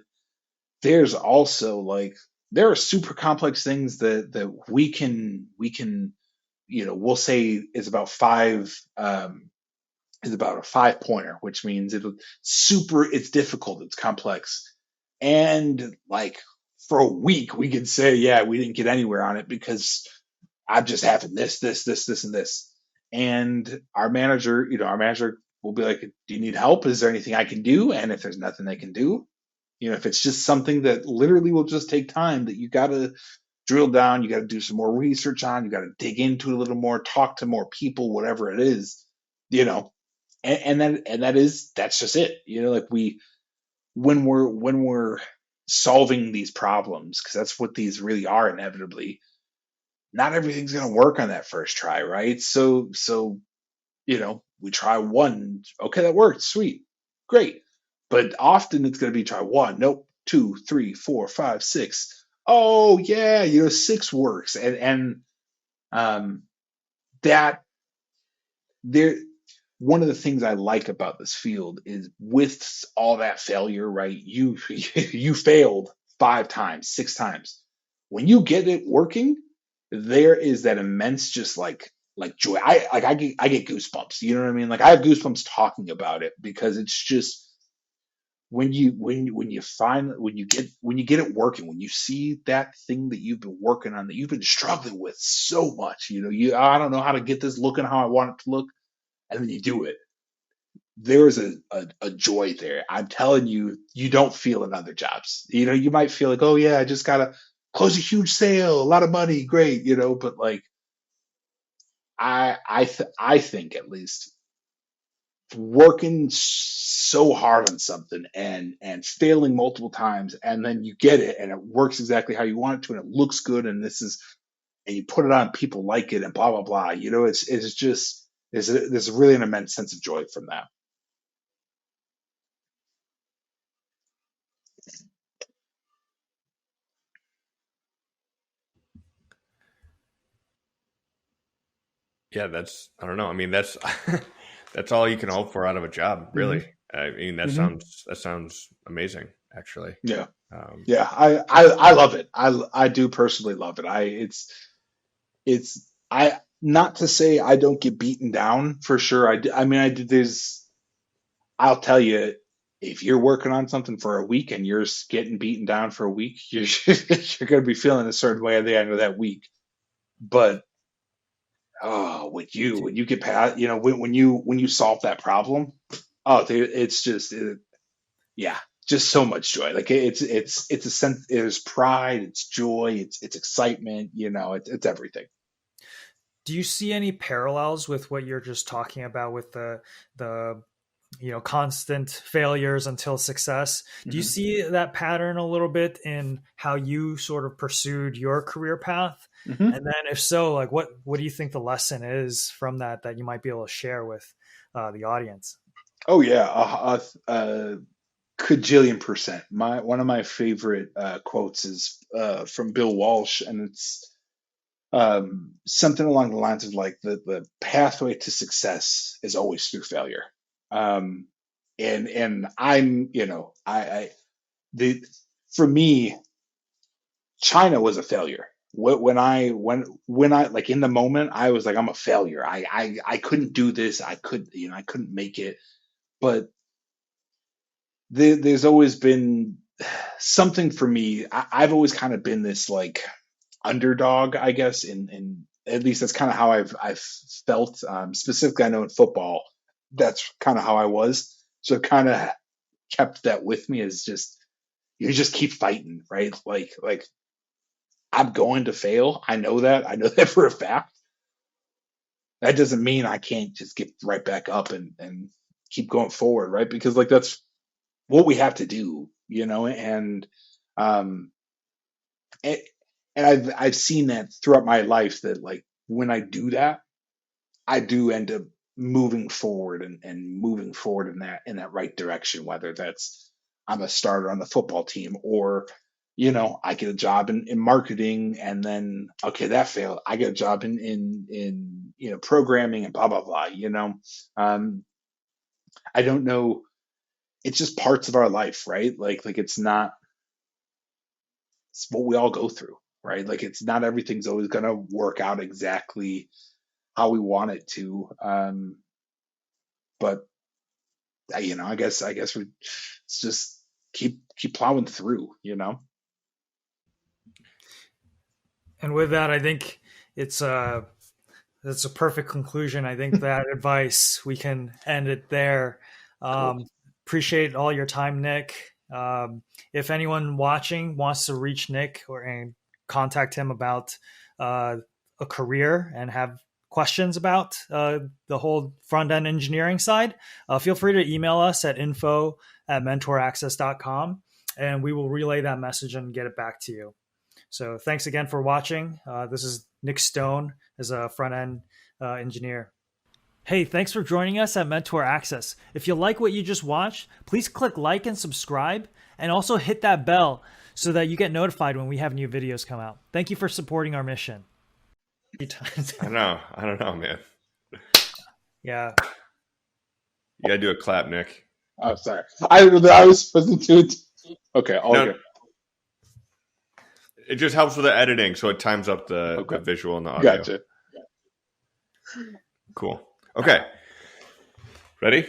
there's also like there are super complex things that we can we'll say is about a 5 pointer, which means it's difficult, it's complex. And like for a week we could say, yeah, we didn't get anywhere on it because I'm just having this, and this. And our manager will be like, do you need help? Is there anything I can do? And if there's nothing they can do, if it's just something that literally will just take time that you got to drill down, you got to do some more research on, you got to dig into it a little more, talk to more people, whatever it is, you know, that's just it. Like when we're solving these problems, because that's what these really are inevitably. Not everything's going to work on that first try, right? So we try one, okay, that worked, sweet, great. But often it's going to be try one, nope, two, three, four, five, six. Oh yeah, six works, and um, that there. One of the things I like about this field is with all that failure, right? You you failed 5 times, 6 times. When you get it working, there is that immense just like joy. I get goosebumps. You know what I mean? Like I have goosebumps talking about it because it's just when you get it working, when you see that thing that you've been working on, that you've been struggling with so much, I don't know how to get this looking how I want it to look, and then you do it. There's a joy there. I'm telling you, you don't feel in other jobs. You might feel like, oh yeah, I just gotta close a huge sale, a lot of money, great, but like I think at least working so hard on something and failing multiple times, and then you get it and it works exactly how you want it to, and it looks good, and you put it on, people like it, and blah blah blah. It's just there's really an immense sense of joy from that. Yeah, I don't know. I mean, that's that's all you can hope for out of a job, really. Mm-hmm. I mean, Mm-hmm. that sounds amazing, actually. Yeah. Um, Yeah, I love it. I do personally love it. I not to say I don't get beaten down, for sure. I mean, I'll tell you, if you're working on something for a week and you're getting beaten down for a week, you're going to be feeling a certain way at the end of that week. But oh, when you get past, when you solve that problem, oh, dude, it's just yeah, just so much joy. Like it's a sense, there's pride, it's joy, it's excitement, it's everything. Do you see any parallels with what you're just talking about with the constant failures until success? Do you Hmm. see that pattern a little bit in how you sort of pursued your career path? Hmm. And then if so, like what do you think the lesson is from that you might be able to share with the audience? Oh yeah, a cajillion%. One of my favorite quotes is from Bill Walsh, and it's something along the lines of like the pathway to success is always through failure. Um, and I'm, I the for me, China was a failure. When I like in the moment, I was like, I'm a failure. I couldn't do this. I couldn't make it. But there's always been something for me. I've always kind of been this like underdog, I guess. In at least that's kind of how I've felt. Specifically, I know in football, that's kind of how I was. So kind of kept that with me, is just you just keep fighting, right? Like I'm going to fail. I know that. I know that for a fact. That doesn't mean I can't just get right back up and keep going forward, right? Because like that's what we have to do, and um, it, and I've seen that throughout my life, that like when I do that, I do end up moving forward and moving forward in that right direction, whether that's I'm a starter on the football team, or I get a job in marketing, and then okay, that failed. I get a job in programming and blah blah blah. Um, I don't know. It's just parts of our life, right? Like it's what we all go through, right? Like it's not everything's always gonna work out exactly how we want it to. But I guess we it's just keep plowing through. And with that, I think it's that's a perfect conclusion. I think that advice, we can end it there. Cool. Appreciate all your time, Nick. If anyone watching wants to reach Nick and contact him about uh, a career and have questions about the whole front end engineering side, feel free to email us at info@mentoraccess.com, and we will relay that message and get it back to you. So thanks again for watching. This is Nick Stone as a front end engineer. Hey, thanks for joining us at Mentor Access. If you like what you just watched, please click like and subscribe, and also hit that bell so that you get notified when we have new videos come out. Thank you for supporting our mission. I don't know, man. Yeah. You gotta do a clap, Nick. Oh, sorry. I was supposed to do it. Okay, all No, good. it just helps with the editing, so it times up the Okay, visual and the audio. gotcha. Cool. Okay. Ready?